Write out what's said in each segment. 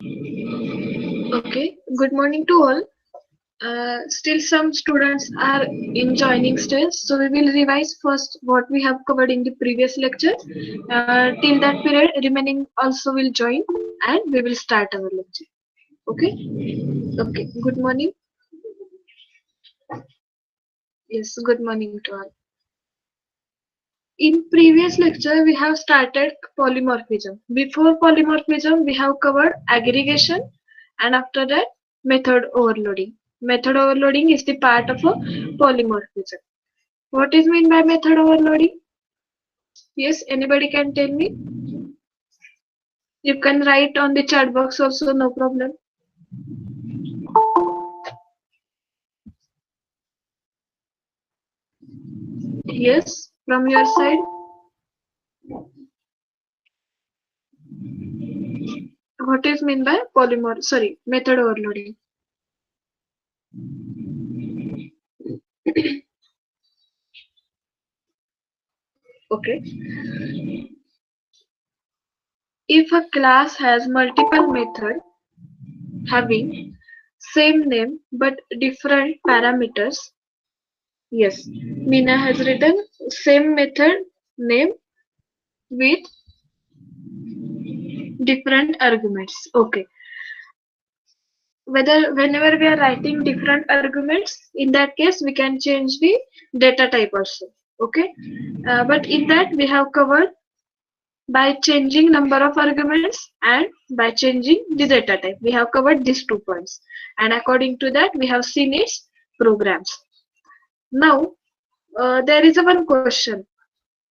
Okay, good morning to all. Still some students are in joining stage, so we will revise first what we have covered in the previous lecture. Till that period, remaining also will join and we will start our lecture. Okay? Okay, good morning. Yes, good morning to all. In previous lecture, we have started polymorphism. Before polymorphism, we have covered aggregation and after that, method overloading. Method overloading is the part of a polymorphism. What is meant by method overloading? Yes, anybody can tell me? You can write on the chat box also, no problem. Yes, from your side. What is meant by method overloading? Okay. If a class has multiple methods having same name but different parameters, yes, Meena has written same method name with different arguments. Okay. Whenever we are writing different arguments, in that case we can change the data type also. Okay. But in that we have covered by changing number of arguments and by changing the data type. We have covered these 2 points, and according to that we have seen its programs. Now there is a one question: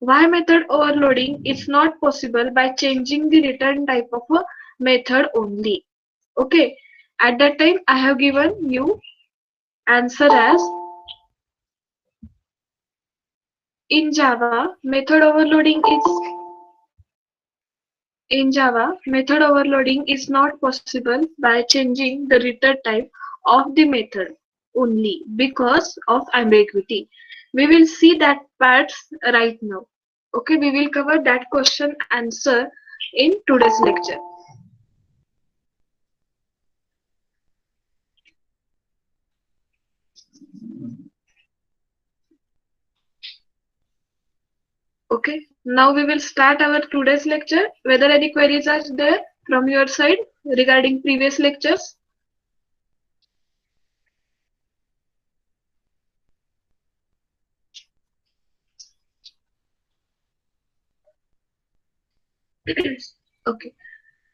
why method overloading is not possible by changing the return type of a method only? Okay, at that time I have given you answer as in Java method overloading is not possible by changing the return type of the method only because of ambiguity. We will see that parts right now. Okay, we will cover that question answer in today's lecture. Okay, now we will start our today's lecture. Whether any queries are there from your side regarding previous lectures? Okay,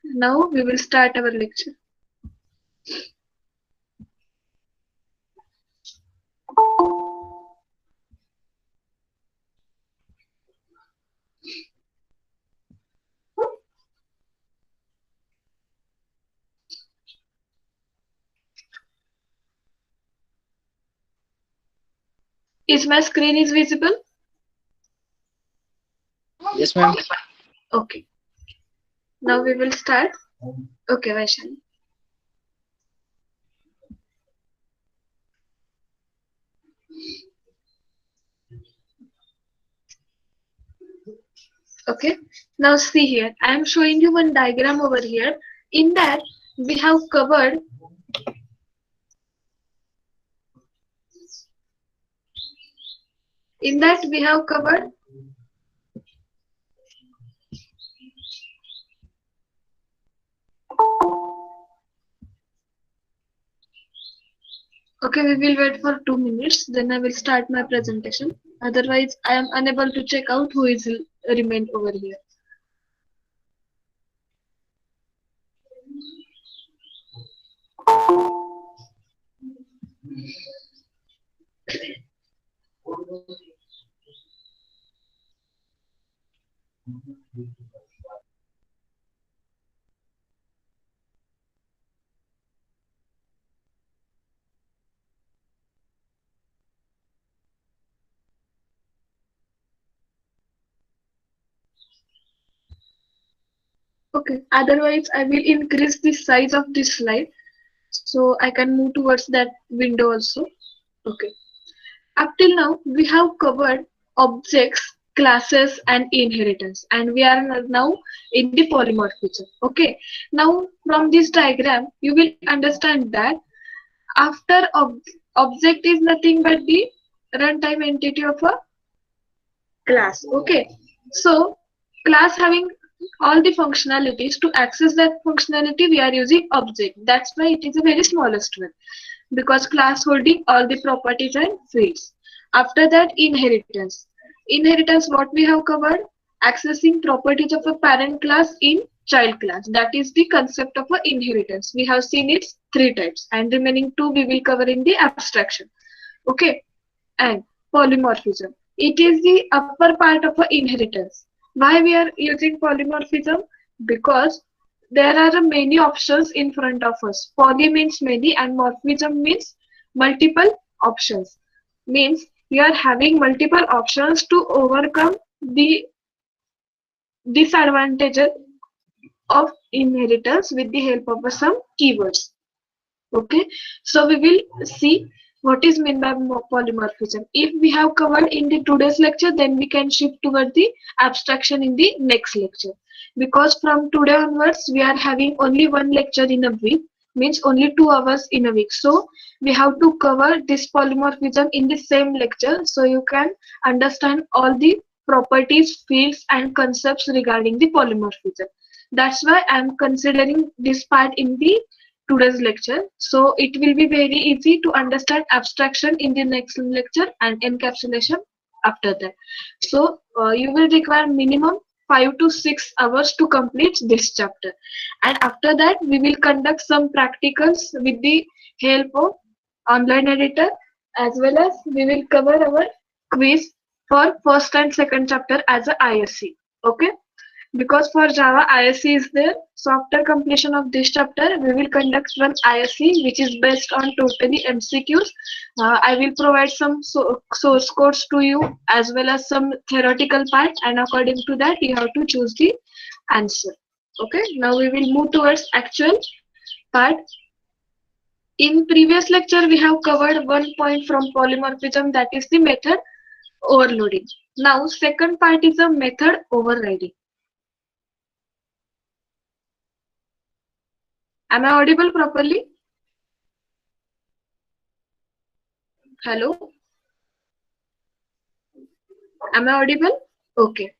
now we will start our lecture. Is my screen is visible? Yes, ma'am. Okay, now we will start. Okay, Vaishali. Okay, now see here. I am showing you one diagram over here. In that, we have covered. In that, we have covered. Okay, we will wait for 2 minutes. Then I will start my presentation. Otherwise, I am unable to check out who is remained over here. Okay, otherwise I will increase the size of this slide so I can move towards that window also. Okay. Up till now, we have covered objects classes and inheritance, and we are now in the polymorphism. Okay, now from this diagram you will understand that after object is nothing but the runtime entity of a class. Okay, so class having all the functionalities. To access that functionality we are using object. That's why it is a very smallest one, because class holding all the properties and fields. After that, inheritance. Inheritance, what we have covered, accessing properties of a parent class in child class. That is the concept of a inheritance. We have seen its three types, and remaining two we will cover in the abstraction. Okay, and polymorphism. It is the upper part of a inheritance. Why we are using polymorphism? Because there are many options in front of us. Poly means many and morphism means multiple options. Means you are having multiple options to overcome the disadvantages of inheritance with the help of some keywords. Okay, so we will see what is meant by polymorphism. If we have covered in the today's lecture, then we can shift toward the abstraction in the next lecture. Because from today onwards, we are having only one lecture in a week, means only 2 hours in a week. So we have to cover this polymorphism in the same lecture, so you can understand all the properties, fields, and concepts regarding the polymorphism. That's why I am considering this part in the today's lecture. So it will be very easy to understand abstraction in the next lecture and encapsulation after that. So you will require minimum 5 to 6 hours to complete this chapter. And after that, we will conduct some practicals with the help of online editor, as well as we will cover our quiz for first and second chapter as a ISC. Okay, because for Java ISC is there. So after completion of this chapter, we will conduct one ISC which is based on totally MCQs. I will provide some source codes to you as well as some theoretical part, and according to that you have to choose the answer. Okay, now we will move towards actual part. In previous lecture we have covered one point from polymorphism, that is the method overloading. Now second part is a method overriding. Am I audible properly? Hello? Am I audible? Okay.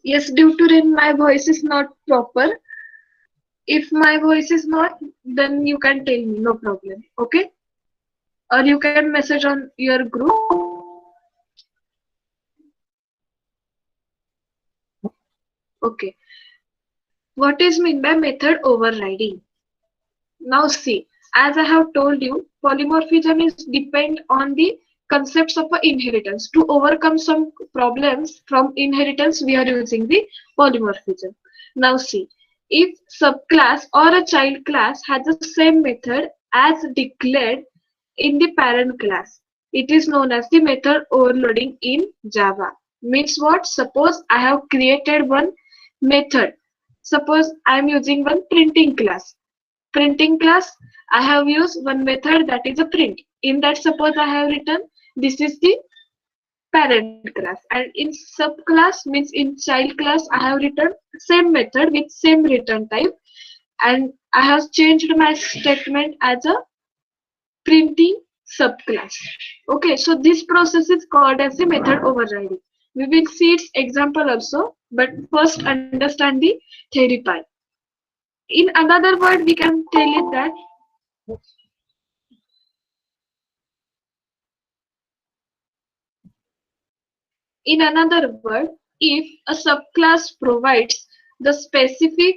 Yes, due to rain, my voice is not proper. If my voice is not, then you can tell me, no problem. Okay? Or you can message on your group. Okay. What is meant by method overriding? Now see, as I have told you, polymorphism is depend on the concepts of inheritance. To overcome some problems from inheritance, we are using the polymorphism. Now see, if subclass or a child class has the same method as declared in the parent class, it is known as the method overloading in Java. Means what? Suppose I have created one method. Suppose I am using one printing class. Printing class, I have used one method, that is a print. In that, suppose I have written this is the parent class, and in subclass means in child class I have written same method with same return type, and I have changed my statement as a printing subclass. Okay, so this process is called as the method overriding. We will see its example also, but first understand the theory part. In another word, we can tell it that in another word, if a subclass provides the specific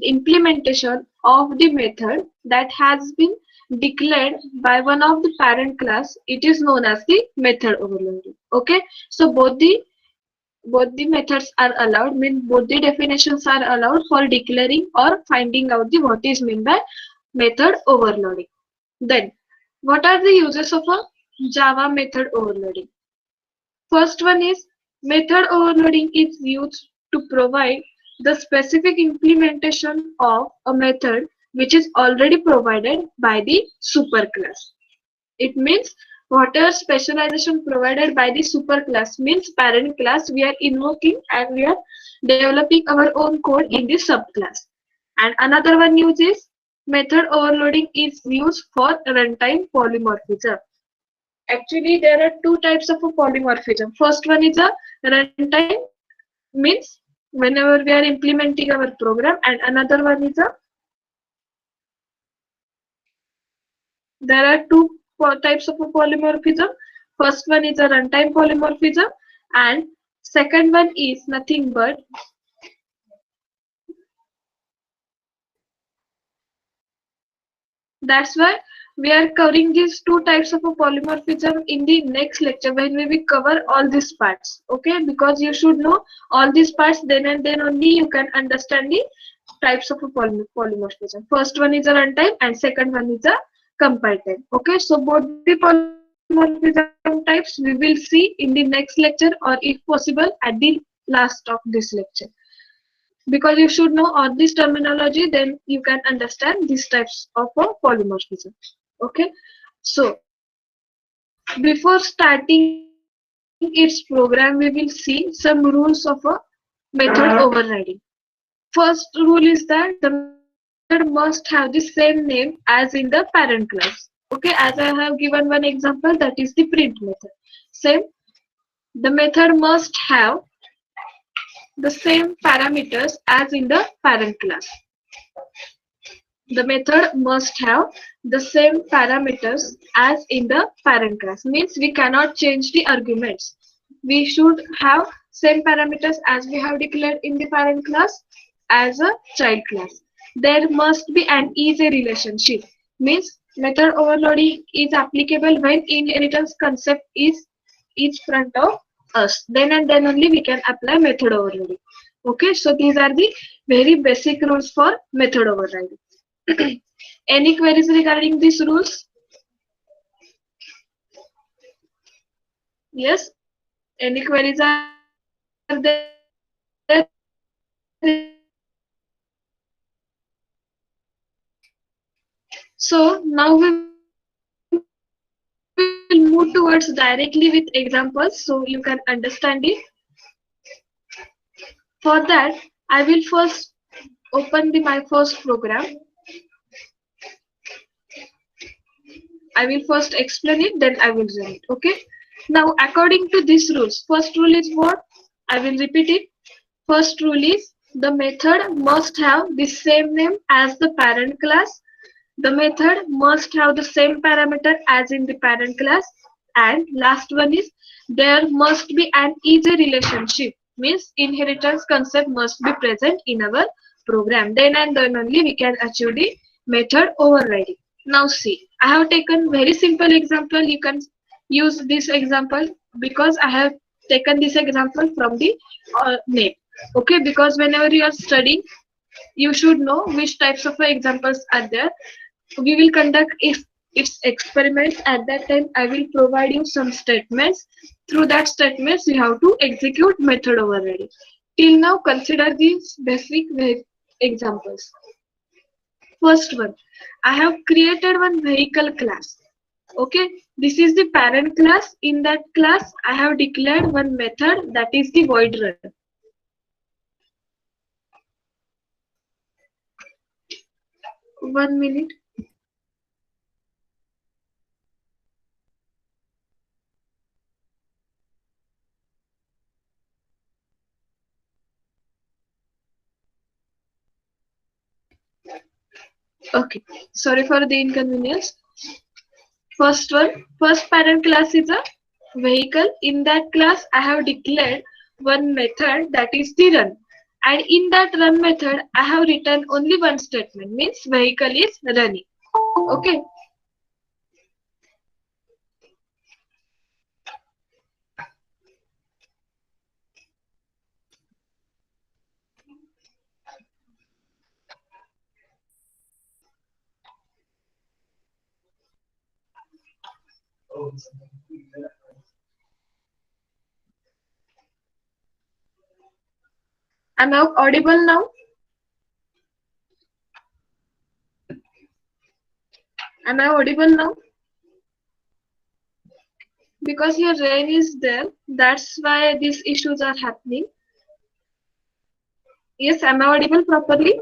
implementation of the method that has been declared by one of the parent class, it is known as the method overloading. Okay, so both the methods are allowed, mean both the definitions are allowed for declaring or finding out the what is meant by method overloading. Then what are the uses of a Java method overloading? First one is method overloading is used to provide the specific implementation of a method which is already provided by the superclass. It means Whatever specialization provided by the superclass means parent class, we are invoking and we are developing our own code in the subclass. And another one use is method overloading is used for runtime polymorphism. Actually, there are two types of a polymorphism. First one is a runtime, means whenever we are implementing our program, and another one is a, there are two types of a polymorphism. First one is a runtime polymorphism, and second one is nothing but that's why we are covering these two types of a polymorphism in the next lecture when we will cover all these parts. Okay, because you should know all these parts, then and then only you can understand the types of a polymorphism. First one is a runtime and second one is a compile time. Okay, so both the polymorphism types we will see in the next lecture, or if possible at the last of this lecture. Because you should know all this terminology, then you can understand these types of a polymorphism. Okay, so before starting its program, we will see some rules of a method overriding. First rule is that the method must have the same name as in the parent class. Okay, as I have given one example, that is the print method. Same, the method must have the same parameters as in the parent class. The method must have the same parameters as in the parent class. Means we cannot change the arguments. We should have same parameters as we have declared in the parent class as a child class. There must be an easy relationship. Means method overloading is applicable when inheritance concept is front of us. Then and then only we can apply method overloading. Okay, so these are the very basic rules for method overriding. Any queries regarding these rules? Yes. Any queries are there regarding these rules? So now we will move towards directly with examples so you can understand it. For that, I will first open my first program. I will first explain it, then I will run it. Okay. Now, according to these rules, first rule is what? I will repeat it. First rule is the method must have the same name as the parent class. The method must have the same parameter as in the parent class. And last one is there must be an easy relationship. Means inheritance concept must be present in our program. Then and then only we can achieve the method overriding. Now see, I have taken very simple example. You can use this example because I have taken this example from the name. Okay, because whenever you are studying, you should know which types of examples are there. We will conduct if its experiments. At that time I will provide you some statements. Through that statements you have to execute method overriding. Till now consider these basic examples. First one, I have created one vehicle class. Okay, this is the parent class. In that class I have declared one method, that is the void run. One minute. Okay, sorry for the inconvenience. First one, first parent class is a vehicle. In that class, I have declared one method, that is the run. And in that run method, I have written only one statement, means vehicle is running. Okay. Am I audible now? Am I audible now? because here rain is there, that's why these issues are happening. Yes, am I audible properly?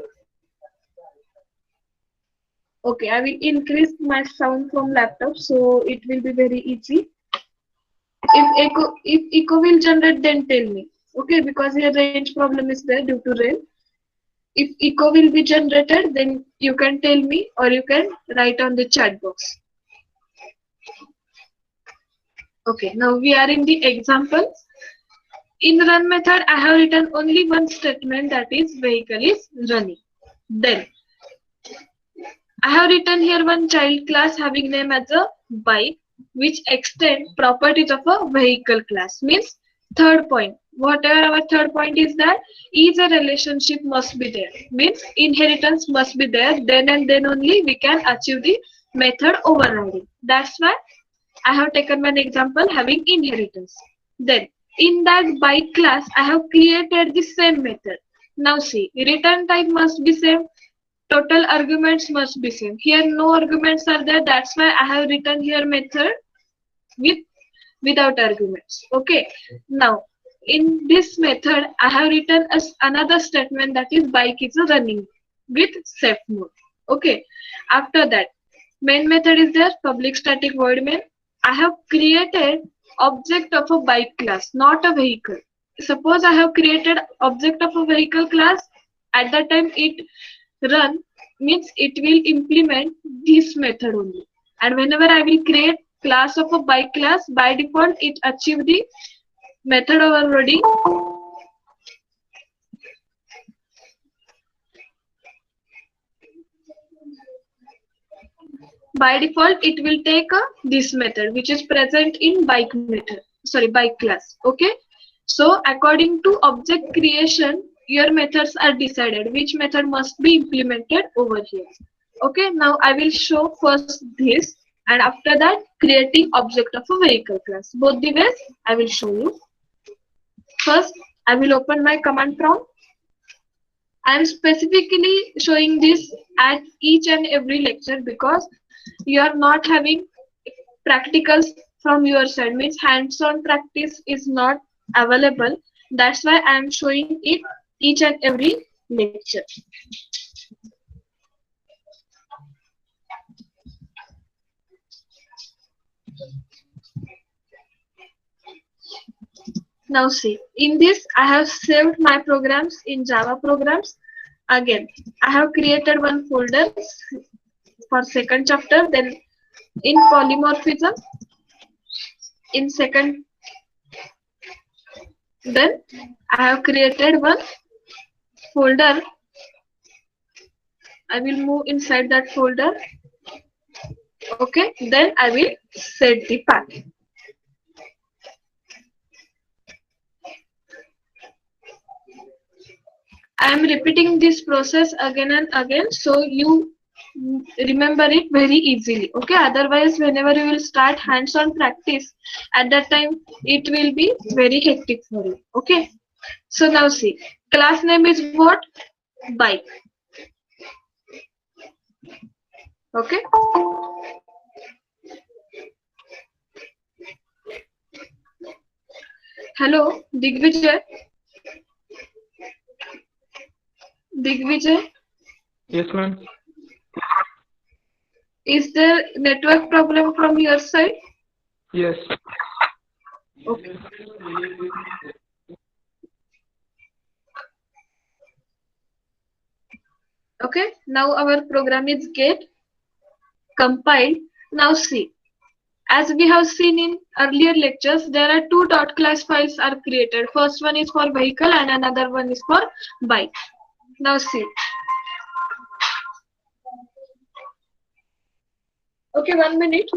Okay, I will increase my sound from laptop so it will be very easy. If echo will generate, then tell me. Okay, because here range problem is there due to rain. If echo will be generated, then you can tell me or you can write on the chat box. Okay, now we are in the example. In run method, I have written only one statement, that is vehicle is running. Then I have written here one child class having name as a bike, which extend properties of a vehicle class. Means third point. Whatever our third point is, that is a relationship must be there. Means inheritance must be there. Then and then only we can achieve the method overriding. That's why I have taken one example having inheritance. Then in that bike class, I have created the same method. Now see, return type must be same, total arguments must be same. Here no arguments are there, that's why I have written here method with without arguments. Okay. Now in this method I have written as another statement, that is bike is running with safe mode. Okay. After that, main method is there, public static void main. I have created object of a bike class, not a vehicle. Suppose I have created object of a vehicle class, at that time it run, means it will implement this method only. And whenever I will create class of a bike class, by default it achieve the method overloading. By default it will take this method which is present in bike method, sorry, bike class. Okay. So according to object creation, your methods are decided which method must be implemented over here. Okay, now I will show first this, and after that creating object of a vehicle class. Both the ways I will show you. First, I will open my command prompt. I am specifically showing this at each and every lecture because you are not having practicals from your side, means hands-on practice is not available. That's why I am showing it each and every lecture. Now see, in this I have saved my programs in Java programs. Again, I have created one folder for second chapter, then in polymorphism, in second, then I have created one folder. I will move inside that folder. Okay, then I will set the path. I am repeating this process again and again so you remember it very easily. Okay, otherwise whenever you will start hands-on practice, at that time it will be very hectic for you. Okay, so now see, class name is what? Bike. Okay. Hello, Digvijay. Digvijay. Yes, ma'am. Is there network problem from your side? Yes. Okay. Okay, now our program is get compiled. Now see, as we have seen in earlier lectures, there are two .class files are created. First one is for vehicle and another one is for bike. Now see. Okay, 1 minute.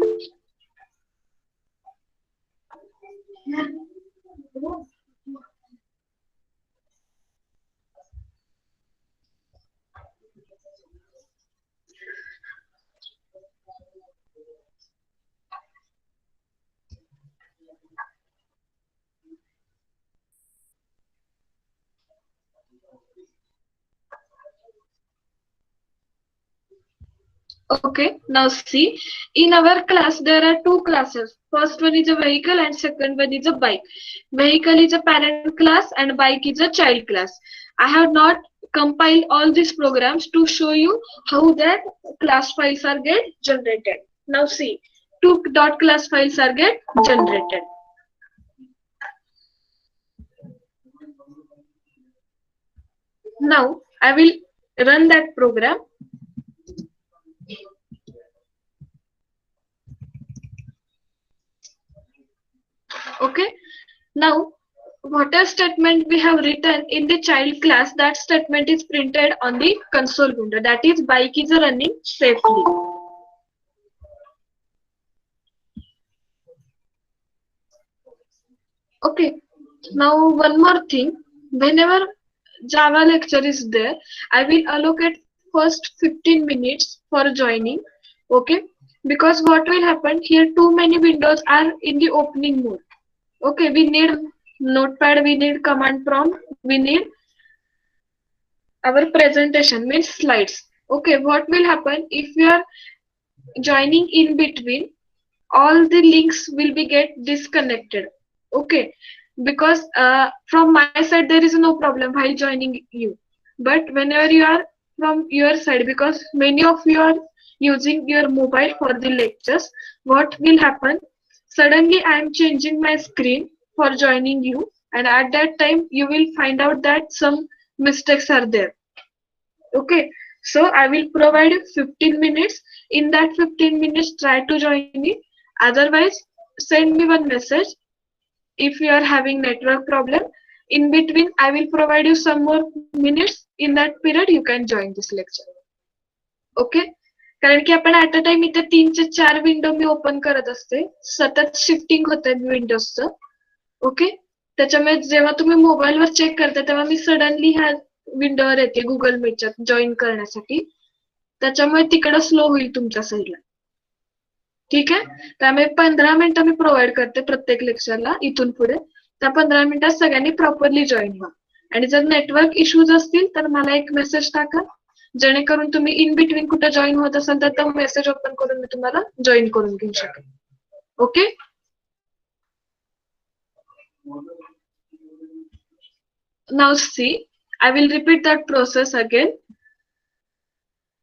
Okay, now see, in our class there are two classes. First one is a vehicle and second one is a bike. Vehicle is a parent class and bike is a child class. I have not compiled all these programs to show you how that class files are get generated. Now see, two dot class files are get generated. Now I will run that program. Okay. Now, whatever statement we have written in the child class, that statement is printed on the console window. That is, bike is running safely. Okay. Now, one more thing. Whenever Java lecture is there, I will allocate first 15 minutes for joining. Okay. Because what will happen here, too many windows are in the opening mode. Okay, we need notepad, we need command prompt, we need our presentation means slides. Okay, what will happen if we are joining in between, all the links will be get disconnected. Okay, because from my side there is no problem while joining you, but whenever you are from your side, because many of you are using your mobile for the lectures, what will happen, suddenly I am changing my screen for joining you, and at that time you will find out that some mistakes are there. Okay, so I will provide 15 minutes. In that 15 minutes, try to join me. Otherwise, send me one message if you are having network problem. In between, I will provide you some more minutes. In that period, you can join this lecture. Okay, कारण की आपण at a time इथे 3 ते 4 window मी open करत असते, सतत shifting होते विंडोजचं. Okay, त्याच्यामुळे जेव्हा तुम्ही मोबाईलवर चेक करता तेव्हा मी सडनली ह्या विंडोवर येते गुगल मीटच्या जॉईन करण्यासाठी, त्याच्यामुळे तिकडं स्लो होईल तुमच्या साईडला. ठीक आहे, त्यामुळे 15 मिनिटं मी प्रोव्हाइड करते प्रत्येक लेक्चरला इथून पुढे. त्या 15 मिनिटात सगळ्यांनी प्रॉपरली जॉईन व्हा. आणि जर नेटवर्क इश्यूज असतील तर मला एक मेसेज टाका, जेणेकरून तुम्ही इन बिटवीन कुठे जॉईन होत असाल तर तो मेसेज ओपन करून मी तुम्हाला जॉईन करून घेऊ शकेन. Okay, now see, I will repeat that process again.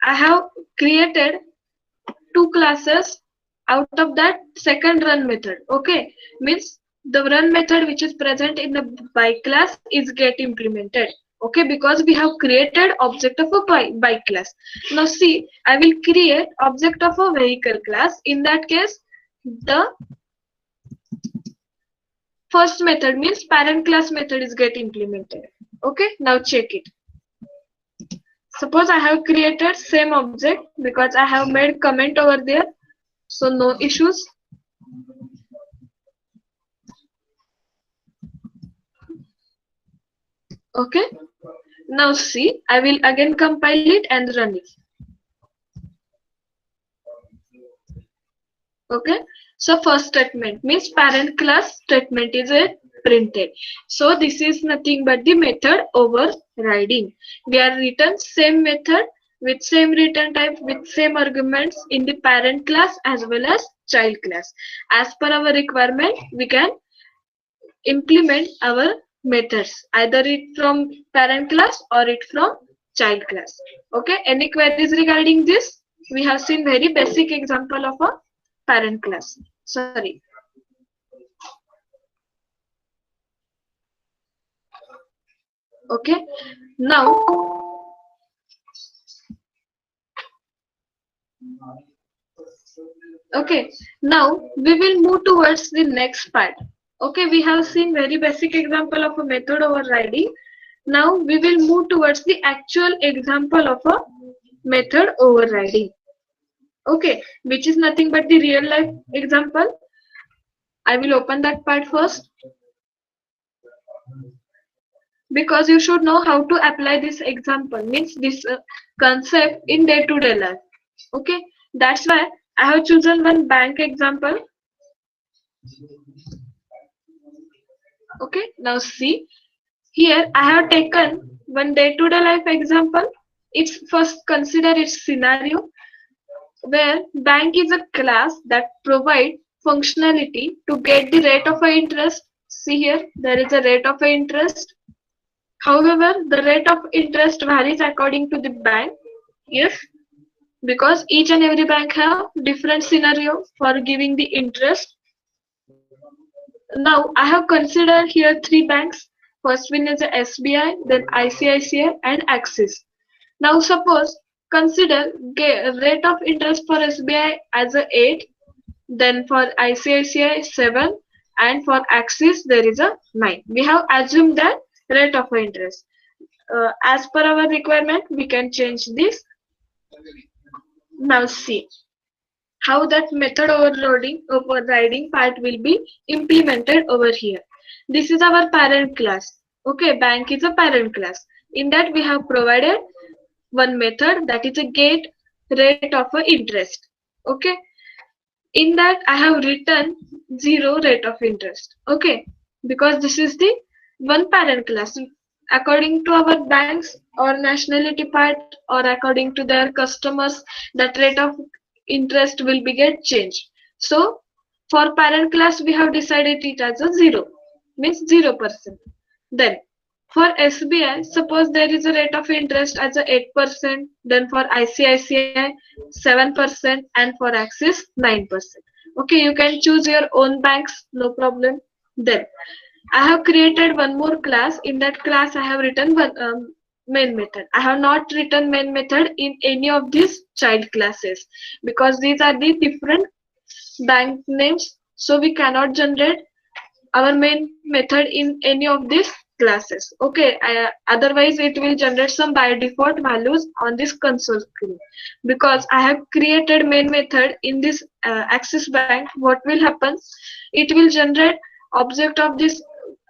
I have created two classes out of that second run method. Okay, means the run method which is present in the bike class is get implemented. Okay, because we have created object of a bike class. Now see, I will create object of a vehicle class. In that case, the first method means parent class method is get implemented. Okay, now check it. Suppose I have created same object because I have made comment over there, so no issues. Okay, now see, I will again compile it and run it. Okay, so first statement means parent class statement is printed. So this is nothing but the method overriding. We are written same method with same return type with same arguments in the parent class as well as child class. As per our requirement, we can implement our methods, either it from parent class or it from child class. Okay, any queries regarding this? We have seen very basic example of a parent class. Sorry. Okay, now we will move towards the next part. Okay, we have seen very basic example of a method overriding. Now we will move towards the actual example of a method overriding. Okay, which is nothing but the real life example. I will open that part first, because you should know how to apply this example, means this concept in day-to-day life. Okay, that's why I have chosen one bank example. Okay, now see, here I have taken one day-to-day life example. It's first consider its scenario. where bank is a class that provide functionality to get the rate of interest. See here, there is a rate of interest. However, the rate of interest varies according to the bank. Yes, because each and every bank have different scenario for giving the interest. Now I have considered here three banks. First one is the SBI, then ICICI and Axis. Now suppose consider rate of interest for SBI as a 8, then for ICICI 7, and for Axis there is a 9. We have assumed that rate of interest. As per our requirement, we can change this. Now see how that method overriding part will be implemented over here. This is our parent class. Okay, bank is a parent class. In that we have provided one method, that is a get rate of interest. Okay, in that I have written 0 rate of interest. Okay, because this is the one parent class. According to our banks or nationality part or according to their customers, that rate of interest will be get changed. So for parent class we have decided it as a 0, means 0%. Then for SBI, suppose there is a rate of interest as a 8%, then for ICICI 7%, and for Axis 9%. Okay, you can choose your own banks, no problem. Then I have created one more class. In that class, I have written one main method. I have not written main method in any of these child classes because these are the different bank names. So we cannot generate our main method in any of these classes. Okay, otherwise it will generate some by default values on this console screen. Because I have created main method in this Axis Bank, what will happen? It will generate object of this,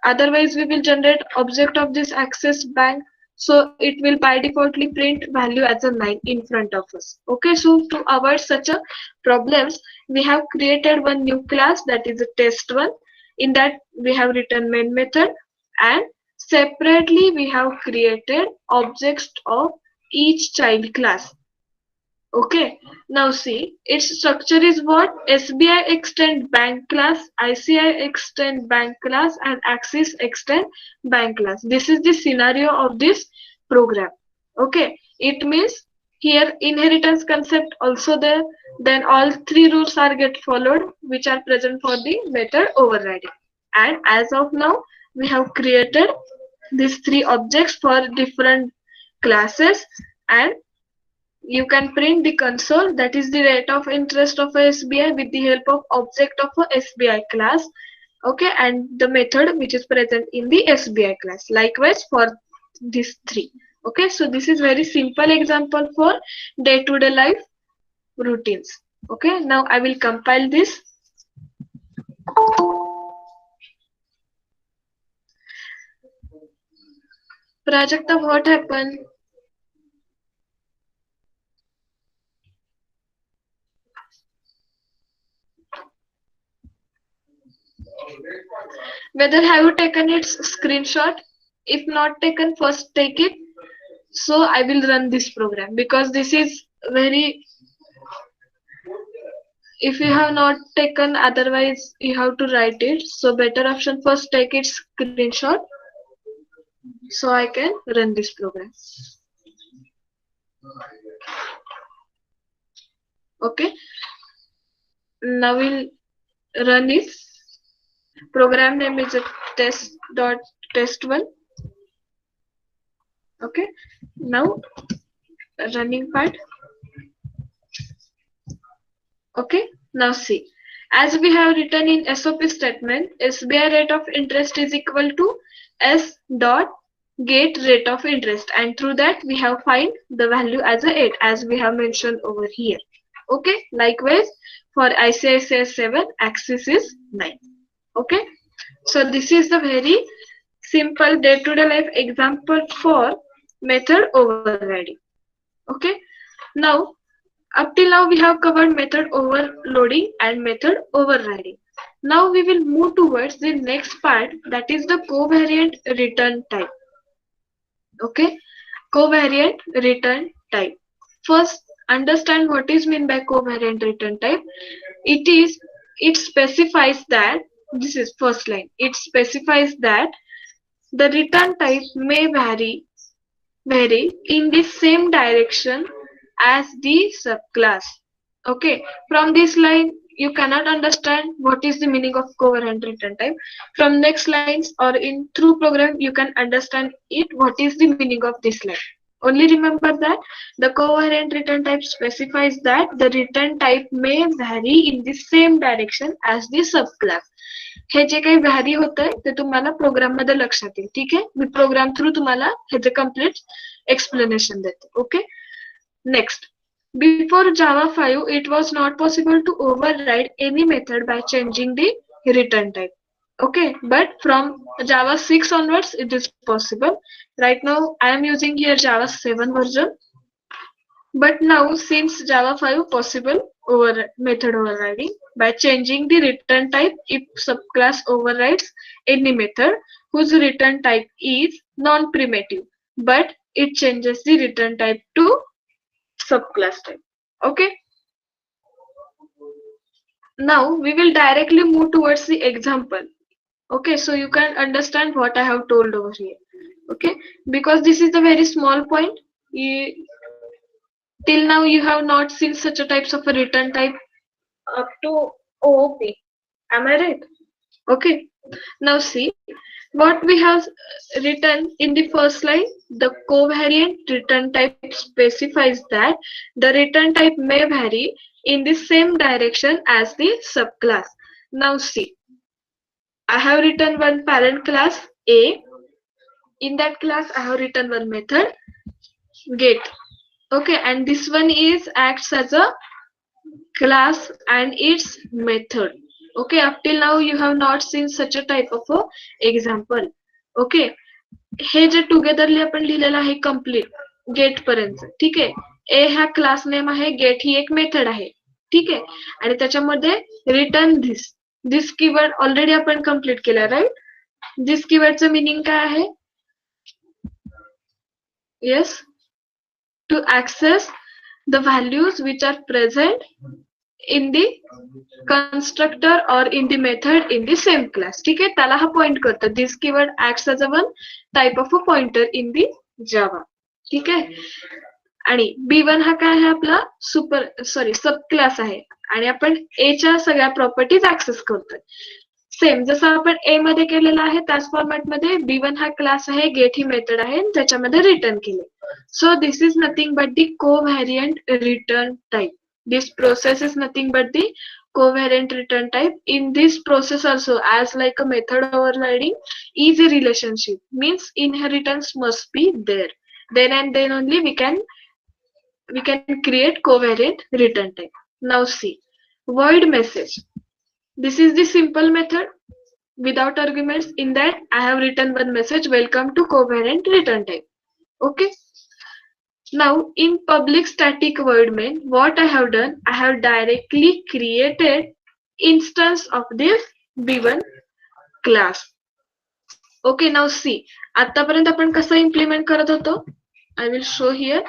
otherwise we will generate object of this Axis Bank, so it will by defaultly print value as a 9 in front of us. Okay, so to avoid such a problems, we have created one new class, that is a test one. In that we have written main method, and separately we have created objects of each child class. Okay, now see, its structure is what? SBI extend bank class, ICI extend bank class, and Axis extend bank class. This is the scenario of this program. Okay, it means here inheritance concept also there, then all three rules are get followed which are present for the method overriding. And as of now, we have created these three objects for different classes, and you can print the console, that is the rate of interest of a SBI with the help of object of a SBI class. Okay, and the method which is present in the SBI class. Likewise for these three. Okay, so this is very simple example for day-to-day life routines. Okay, now I will compile this. Prajakta, what happened? Whether have you taken its screenshot? If not taken, first take it. So I will run this program because this is very, if you have not taken, otherwise you have to write it. So better option, first take its screenshot so I can run this program. Okay, now we'll run it. Program name is a test.test1. Okay, now running part. Okay, now see, as we have written in SOP statement, SBI rate of interest is equal to S dot get rate of interest, and through that we have find the value as a 8 as we have mentioned over here. Okay, likewise for ICICI 7, Axis is 9. Okay, so this is the very simple day-to-day life example for method overriding. Okay, now up till now we have covered method overloading and method overriding. Now we will move towards the next part, that is the covariant return type. Okay, covariant return type. First understand what is meant by covariant return type. It specifies that, this is first line, it specifies that the return type may vary in the same direction as the subclass. Okay, from this line you cannot understand what is the meaning of covariant return type. From next lines or in through program you can understand it what is the meaning of this line. Only remember that the covariant return type specifies that the return type may vary in the same direction as the subclass. हे जे काही vary होत आहे ते तुम्हाला programme मध्ये लक्षात येईल. ठीक आहे, मी प्रोग्राम थ्रू तुम्हाला ह्याचे कम्प्लीट एक्सप्लेनेशन देते. Okay, next. Before Java 5, it was not possible to override any method by changing the return type. Okay, but from Java 6 onwards, it is possible. Right now, I am using here Java 7 version. But now, since Java 5 possible method overriding by changing the return type if subclass overrides any method whose return type is non-primitive, but it changes the return type to subclass type. Okay, now we will directly move towards the example. Okay, so you can understand what I have told over here. Okay, because this is a very small point. Till now you have not seen such a types of a return type up to OOP. Am I right? Okay, now see what we have written in the first line. The covariant return type specifies that the return type may vary in the same direction as the subclass. Now see, I have written one parent class A. In that class I have written one method get. Okay, and this one is acts as a class and its method. Okay, up till now you have not seen such a type of a example. Okay, हे जे टुगेदरली आपण लिहिलेलं आहे complete gate पर्यंत. ठीक आहे, ए हा क्लास नेम आहे, गेट ही एक मेथड आहे. ठीक आहे, आणि त्याच्यामध्ये रिटर्न दिस कीवर्ड ऑलरेडी आपण कम्प्लीट केलं. राईट, दिस कीवर्डचं मिनिंग काय आहे? Yes, to access the values which are present in the constructor or in the method in the same class. ठीक आहे, त्याला हा पॉइंट करतो. This keyword acts as a one type of a pointer in the Java. ठीक आहे, आणि B1 हा काय आहे आपला सब क्लास आहे आणि आपण A च्या सगळ्या प्रॉपर्टीज ऍक्सेस करतोय. सेम जसं आपण A मध्ये केलेलं आहे त्याच फॉर्मॅट मध्ये B1 हा क्लास आहे, गेट ही मेथड आहे, त्याच्यामध्ये रिटर्न केले. So this is nothing but the covariant return type. This process is nothing but the covariant return type. In this process also, as like a method overriding is a relationship, means inheritance must be there. Then and then only we can create covariant return type. Now see, void message. This is the simple method without arguments. In that I have written one message, welcome to covariant return type. Okay, now in public static void main, what I have done, I have directly created instance of this B1 class. Okay, now see, आतापर्यंत आपण कसं implement करत होतो. I will show here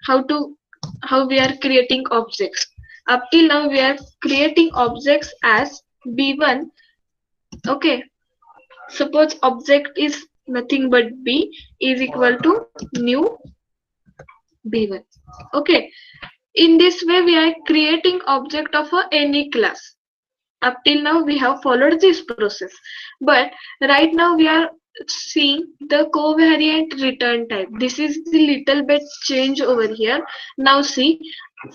how we are creating objects. Up till now we are creating objects as B1. Okay, suppose object is nothing but B is equal to new B1. Okay, in this way we are creating object of any class. Up till now we have followed this process, but right now we are seeing the covariant return type. This is the little bit change over here. Now see,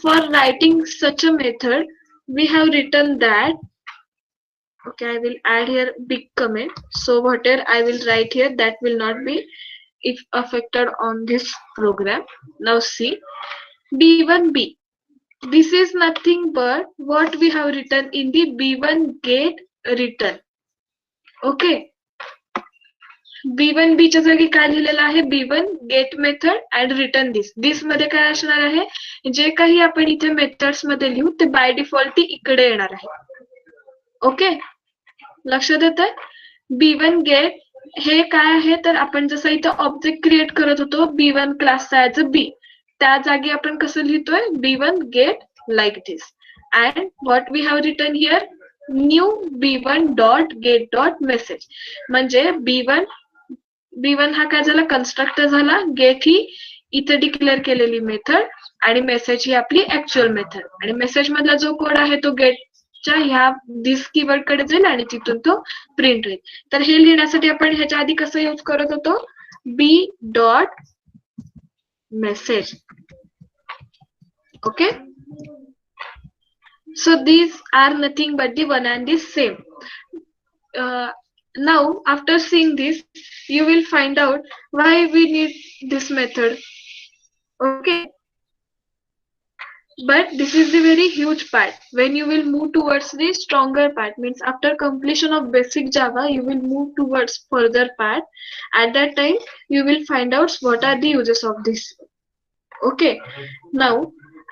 for writing such a method we have written that, okay, I will add here big comment, so whatever I will write here that will not be if affected on this program. Now see, B1B, this is nothing but what we have written in the B1 get return. Okay, B1B च्या जागी काय लिहिलेलं आहे? B1 get method and return this मध्ये काय असणार आहे? जे काही आपण इथे मेथड्स मध्ये लिहू ते बाय डिफॉल्ट इकडे येणार आहे. ओके, लक्षात येतंय? B1 get हे काय आहे तर आपण जसं इथं ऑब्जेक्ट क्रिएट करत होतो B1 क्लासचा ऍज अ बी, त्या जागी आपण कसं लिहितोय b1 get like this and what we have written here new b1 dot get dot message म्हणजे b1 हा काय झाला कन्स्ट्रक्टर झाला गेट ही इथे डिक्लेअर केलेली मेथड आणि मेसेज ही आपली ऍक्च्युअल मेथड आणि मेसेज मधला जो कोड आहे तो गेटच्या ह्या दिस कीवर्ड कडे जाईल आणि तिथून तो प्रिंट होईल. तर हे लिहिण्यासाठी आपण ह्याच्या आधी कसं यूज करत होतो B dot message. Okay, so these are nothing but the one and the same. Now after seeing this you will find out why we need this method. Okay, but this is the very huge part. When you will move towards the stronger part, means after completion of basic Java you will move towards further part. At that time you will find out what are the uses of this. Okay, now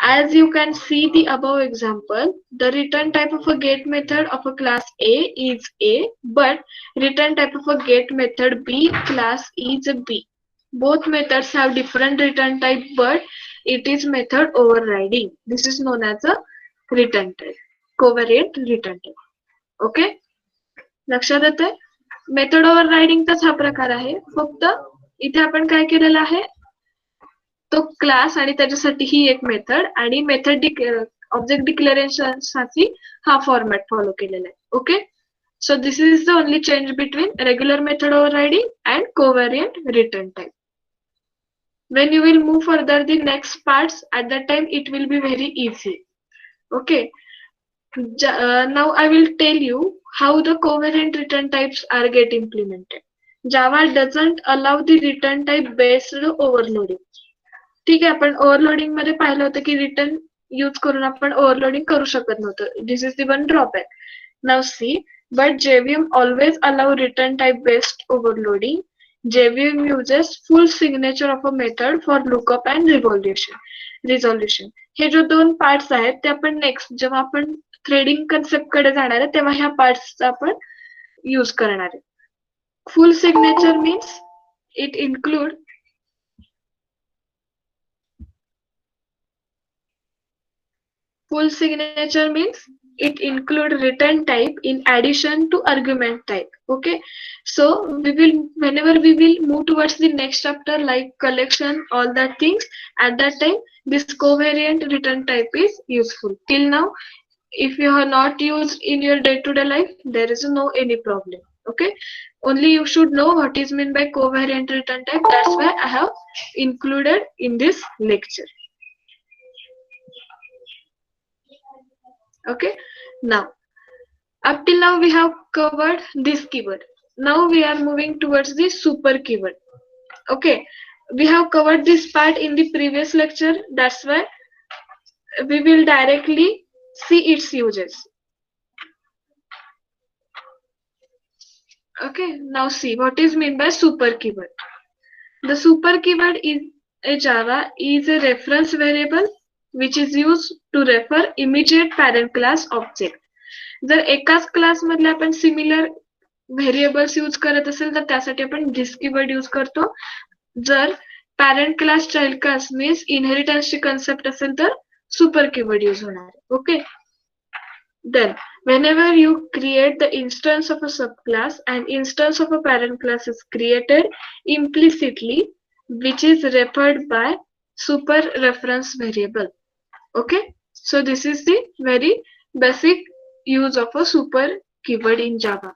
as you can see the above example, the return type of a get method of a class A is A, but return type of a get method B class is B. Both methods have different return type, but it is method overriding. This is known as a return type, covariant return type. Okay, लक्षात येतंय? Method ओव्हररायडिंगचाच हा प्रकार आहे. फक्त इथे आपण काय केलेलं आहे तो क्लास आणि त्याच्यासाठी ही एक मेथड आणि मेथड ऑब्जेक्ट डिक्लेरेशन साठी हा फॉर्मॅट फॉलो केलेला आहे. Okay, so this is the only change between regular method overriding and covariant return type. When you will move further the next parts, at that time it will be very easy. Okay, now I will tell you how the covariant return types are get implemented. Java doesn't allow the return type based overloading. ठीक आहे, आपण overloading मध्ये पाहिलं होतं की return use करून आपण overloading करू शकत नव्हतं. This is the one drawback. Now see, but JVM always allow return type based overloading. JVM uses full signature of a method for lookup and resolution. हे जो दोन पार्ट्स आहेत ते आपण नेक्स्ट जेव्हा आपण थ्रेडिंग कन्सेप्ट कडे जाणार आहे तेव्हा ह्या पार्ट्सचा आपण यूज करणार आहे. Full signature means it include full signature means it include return type in addition to argument type. Okay, so whenever we will move towards the next chapter like collection, all that things, at that time this covariant return type is useful. Till now if you have not used in your day-to-day life there is no any problem. Okay, only you should know what is meant by covariant return type. That's why I have included in this lecture. Okay, now up till now we have covered this keyword. Now we are moving towards the super keyword. Okay, we have covered this part in the previous lecture. That's why we will directly see its uses. Okay, now see what is meant by super keyword. The super keyword is a Java is a reference variable which is used to refer immediate parent class object. जर एकाच class मधले आपण similar variables use करत असेल तर त्यासाठी आपण this keyword use करतो. जर parent class child class means इनहेरिटन्सची कन्सेप्ट असेल तर सुपर कीवर्ड यूज होणार आहे. Okay, then whenever you create the instance of a subclass, an instance of a parent class is created implicitly which is referred by super reference variable. Okay, so this is the very basic use of a super keyword in Java.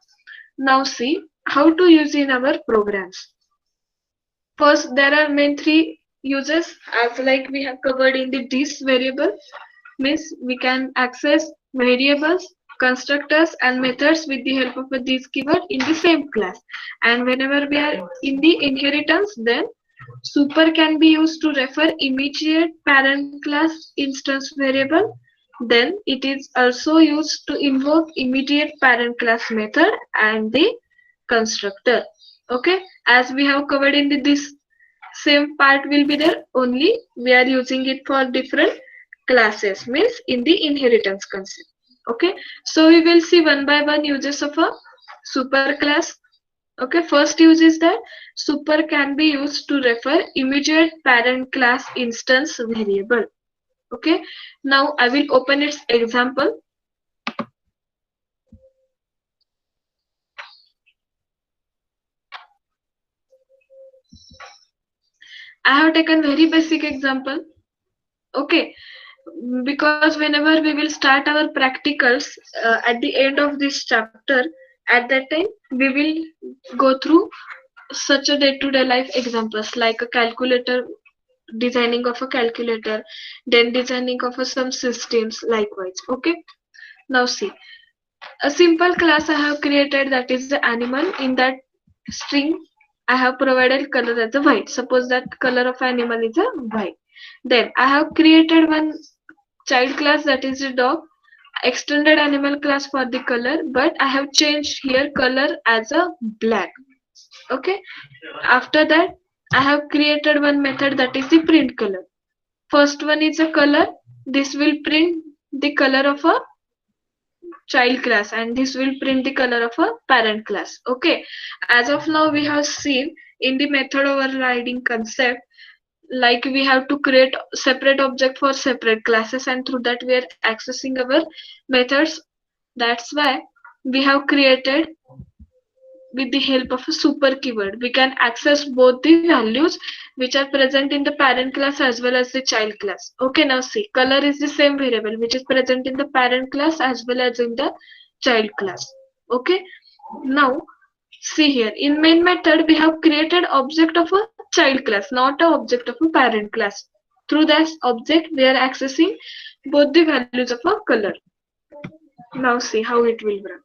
Now see how to use in our programs. First, there are main three uses as like we have covered in the this variable, means we can access variables, constructors and methods with the help of a this keyword in the same class. And whenever we are in the inheritance, then super can be used to refer immediate parent class instance variable. Then it is also used to invoke immediate parent class method and the constructor. Okay, as we have covered in this same part will be there, only we are using it for different classes, means in the inheritance concept. Okay, so we will see one by one uses of a super class. Okay, first use is that super can be used to refer immediate parent class instance variable. Okay, now I will open its example. I have taken very basic example. Okay, because whenever we will start our practicals at the end of this chapter, at that time we will go through such a day-to-day life examples like a calculator, designing of a calculator, then designing of some systems likewise. Okay, now see, a simple class I have created, that is the animal. In that string I have provided color as a white. Suppose that color of animal is a white. Then I have created one child class, that is a dog, extended animal class for the color, but I have changed here color as a black. Okay, after that I have created one method, that is the print color. First one is a color. This will print the color of a child class and this will print the color of a parent class. Okay, as of now we have seen in the method overriding concept, like we have to create separate object for separate classes, and through that we are accessing our methods. That's why we have created, with the help of a super keyword, we can access both the values which are present in the parent class as well as the child class. Okay, now see, color is the same variable which is present in the parent class as well as in the child class. Okay, now see here, in main method we have created object of a child class, not a object of a parent class. Through that object we are accessing both the values of a color. Now see how it will run.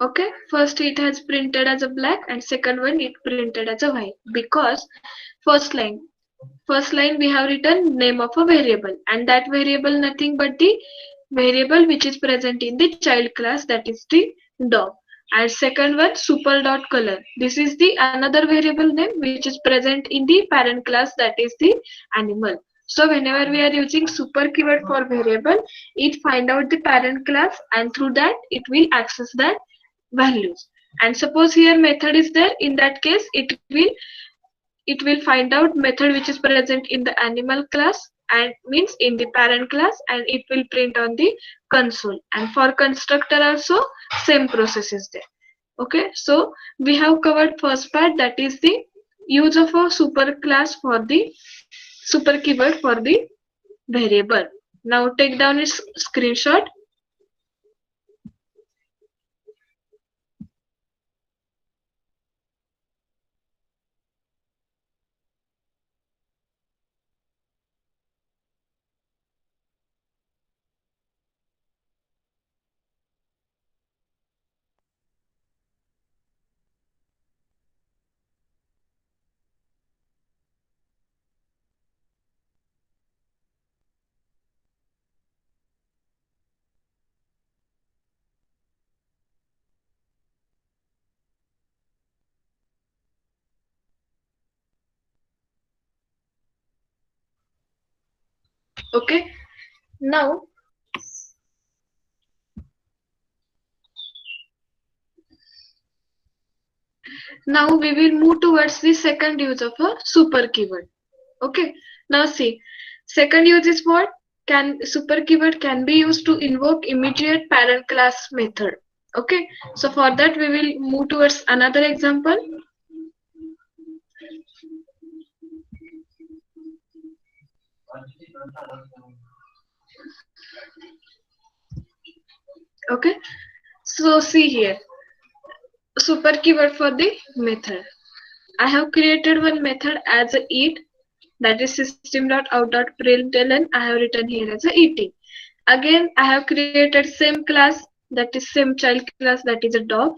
Okay, first it has printed as a black and second one it printed as a white, because first line first line we have written name of a variable, and that variable nothing but the variable which is present in the child class, that is the dog. And second one super dot color, this is the another variable name which is present in the parent class, that is the animal. So whenever we are using super keyword for variable, it find out the parent class and through that it will access that values. And suppose here method is there, in that case it will find out method which is present in the animal class and means in the parent class, and it will print on the console. And for constructor also same process is there. Okay, so we have covered first part, that is the use of a super class for the super keyword for the variable. Now take down its screenshot. Okay, now we will move towards the second use of a super keyword. Okay, now see, second use is what? Can super keyword can be used to invoke immediate parent class method. Okay, so for that we will move towards another example. Okay, so see here, super keyword for the method. I have created one method as a eat, that is system.out.println. I have written here as a eating. Again I have created same class, that is same child class, that is a dog.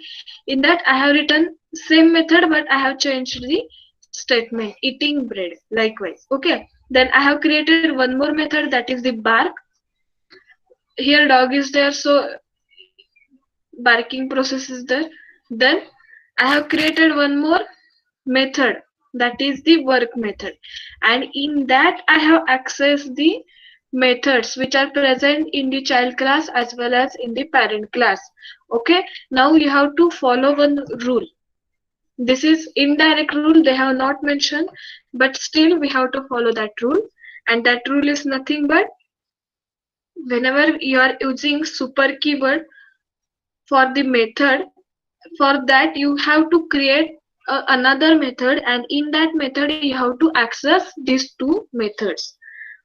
In that I have written same method, but I have changed the statement eating bread likewise. Okay, then I have created one more method, that is the bark. here dog is there, so barking process is there. Then I have created one more method, that is the work method, and in that I have accessed the methods which are present in the child class as well as in the parent class. Okay, now you have to follow one rule. This is indirect rule, they have not mentioned, but still we have to follow that rule. And that rule is nothing but whenever you are using super keyword for the method, for that you have to create another method, and in that method you have to access these two methods.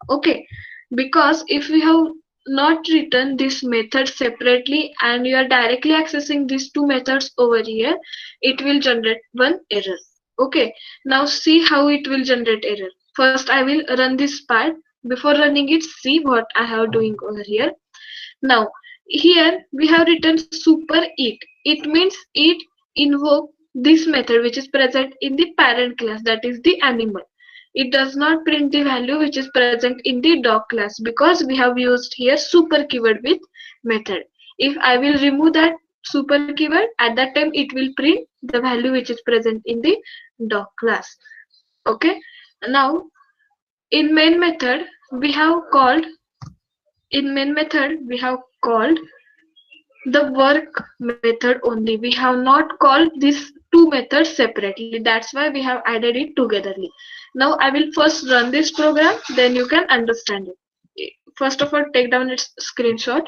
Okay, because if we have not written this method separately and you are directly accessing these two methods over here, it will generate one error. Okay, now see how it will generate error. First I will run this part. Before running it, see what I have doing over here. Now here we have written super it. It means it invoke this method which is present in the parent class, that is the animal. It does not print the value which is present in the dog class because we have used here super keyword with method. If I will remove that super keyword, at that time it will print the value which is present in the dog class. Okay. Now in main method we have called the work method only. We have not called these two methods separately. That's why we have added it togetherly. Now I will first run this program, then you can understand it. First of all, take down its screenshot.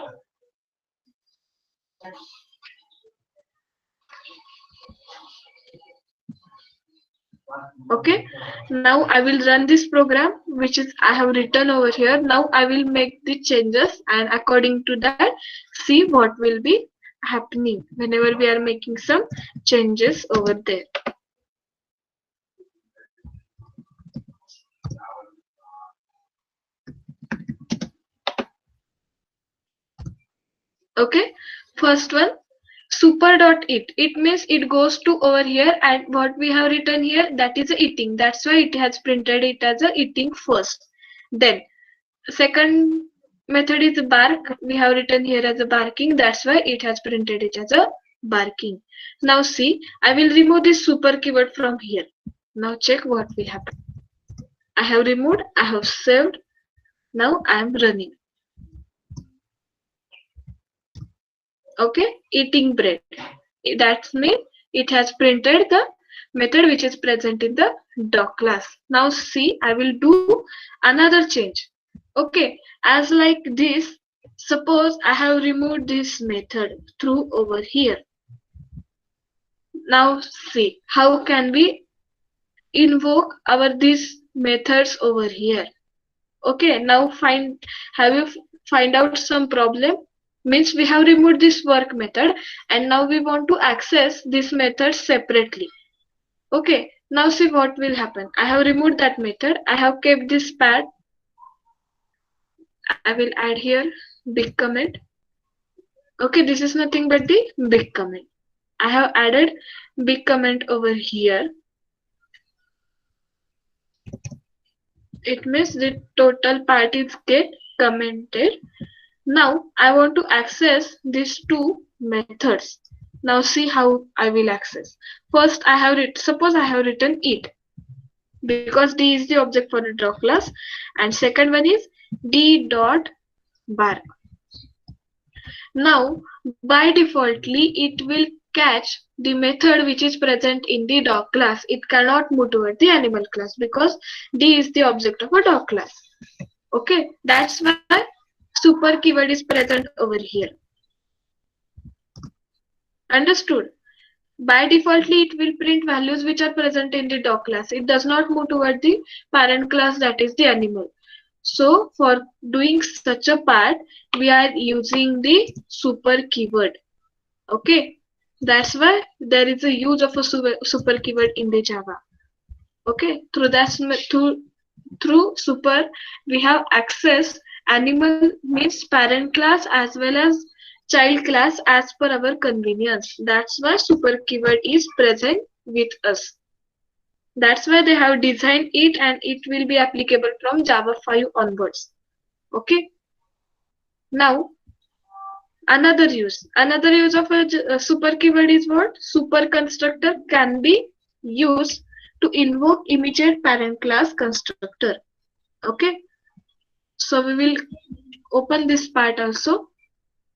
Okay, now I will run this program which is I have written over here. Now I will make the changes, and according to that see what will be happening whenever we are making some changes over there. Okay, first one, super dot it. It means it goes to over here, and what we have written here, that is eating. That's why it has printed it as a eating first. Then second method is bark. We have written here as a barking. That's why it has printed it as a barking. Now see, I will remove this super keyword from here. Now check what will happen. I have removed, I have saved. Now I am running. Okay, eating bread. That means it has printed the method which is present in the dog class. Now see, I will do another change. Okay, as like this, suppose I have removed this method through over here. Now see, how can we invoke our these methods over here? Okay, now have you find out some problem? Means we have removed this work method and now we want to access this method separately. Okay, now see what will happen. I have removed that method. I have kept this pad. I will add here big comment. Okay, this is nothing but the big comment. I have added big comment over here. It means the total part is get commented. Now I want to access these two methods. Now see how I will access. First I have suppose I have written it because D is the object for the dog class, and second one is D dot bark. Now by defaultly it will catch the method which is present in the dog class. It cannot move toward the animal class because D is the object of a dog class. Okay, that's why super keyword is present over here. Understood? By defaultly it will print values which are present in the dog class. It does not move toward the parent class, that is the animal. So for doing such a part, we are using the super keyword. Okay, that's why there is a use of a super keyword in the Java. Okay, through super we have access animal means parent class as well as child class as per our convenience. That's why super keyword is present with us. That's why they have designed it, and it will be applicable from Java 5 onwards. Okay. Now Another use of a super keyword is what? Super constructor can be used to invoke immediate parent class constructor. Okay, so we will open this part also.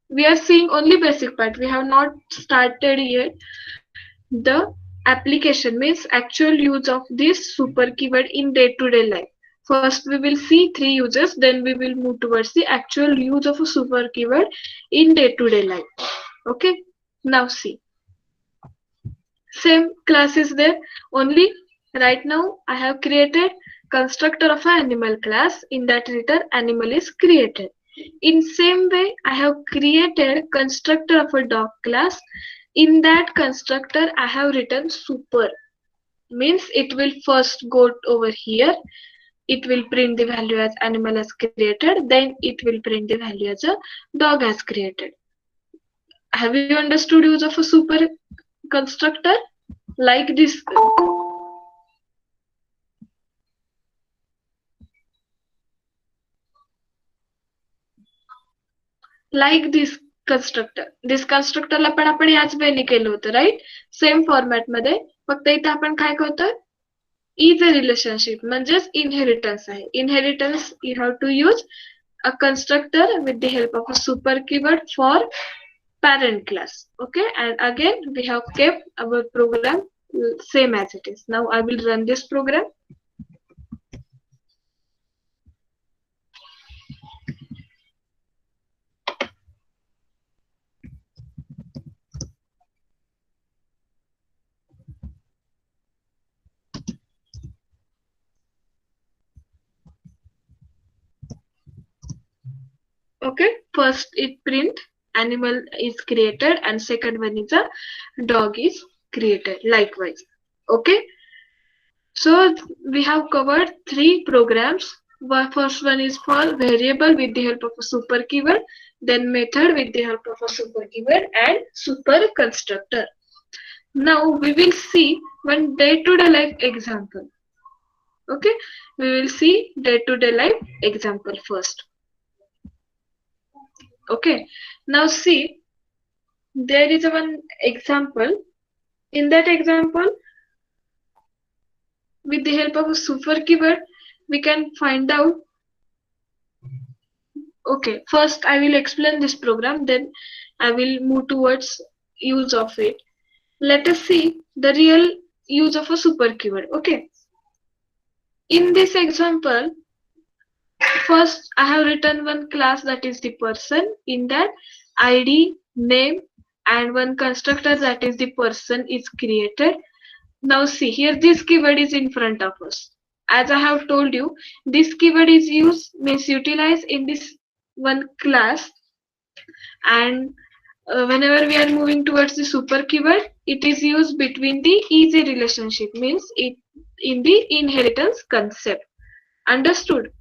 We are seeing only basic part. We have not started yet the application, means actual use of this super keyword in day-to-day life. First we will see three uses, then we will move towards the actual use of a super keyword in day-to-day life. Okay, now see, same class is there, only right now I have created constructor of an animal class. In that return animal is created. In same way I have created constructor of a dog class. In that constructor I have written super, means it will first go over here, it will print the value as animal as created, then it will print the value as a dog as created. Have you understood use of a super constructor? Like this, like this constructorला पण आपण याच वेळी केलं होतं, right? Same format मध्ये, फक्त इथे आपण काय करतोय, इज अ रिलेशनशिप म्हणजेच इनहेरिटन्स आहे. Inheritance you have to use a constructor with the help of a super keyword for parent class. Okay, and again we have kept our program same as it is. Now I will run this program. Okay, first it print animal is created and second one is a dog is created likewise. Okay, so we have covered three programs. First one is for variable with the help of a super keyword, then method with the help of a super keyword, and super constructor. Now we will see one day-to-day life example. Okay, we will see day-to-day life example first. Okay, now see, there is one example. In that example, with the help of a super keyword, we can find out. Okay, first I will explain this program, then I will move towards use of it. Let us see the real use of a super keyword. Okay, in this example, first I have written one class that is the person. In that ID, name, and one constructor that is the person is created. Now see, here this keyword is in front of us. As I have told you, this keyword is used, means utilized in this one class, and whenever we are moving towards the super keyword, it is used between the easy relationship, means it in the inheritance concept. Understood?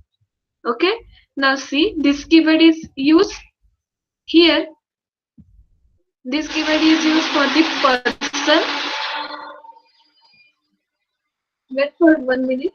Okay, now see, this keyword is used here. This keyword is used for the person. Wait for 1 minute.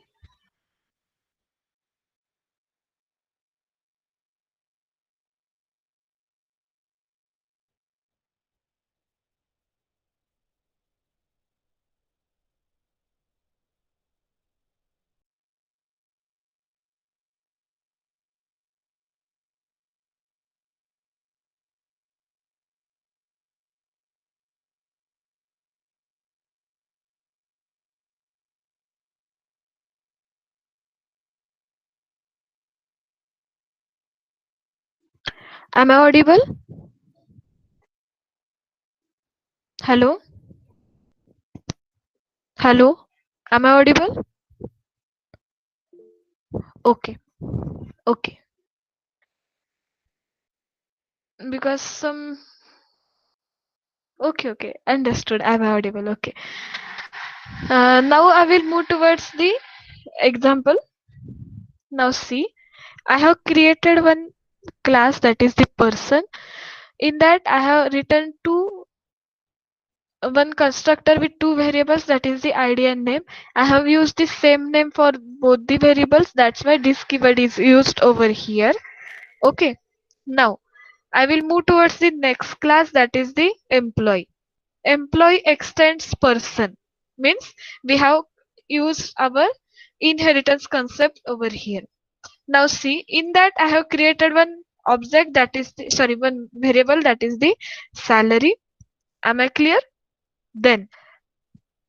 Am I audible? Hello? Hello? Am I audible? Okay. Okay. Because some. Okay, okay. Understood. I'm audible. Okay. Now I will move towards the example. Now see, I have created one class that is the person. In that I have written one constructor with two variables, that is the ID and name. I have used the same name for both the variables. That's why this keyword is used over here. Okay. Now I will move towards the next class, that is the employee. Employee extends person, means we have used our inheritance concept over here. Now see, in that I have created one object, that is the, sorry, one variable, that is the salary. Am I clear? Then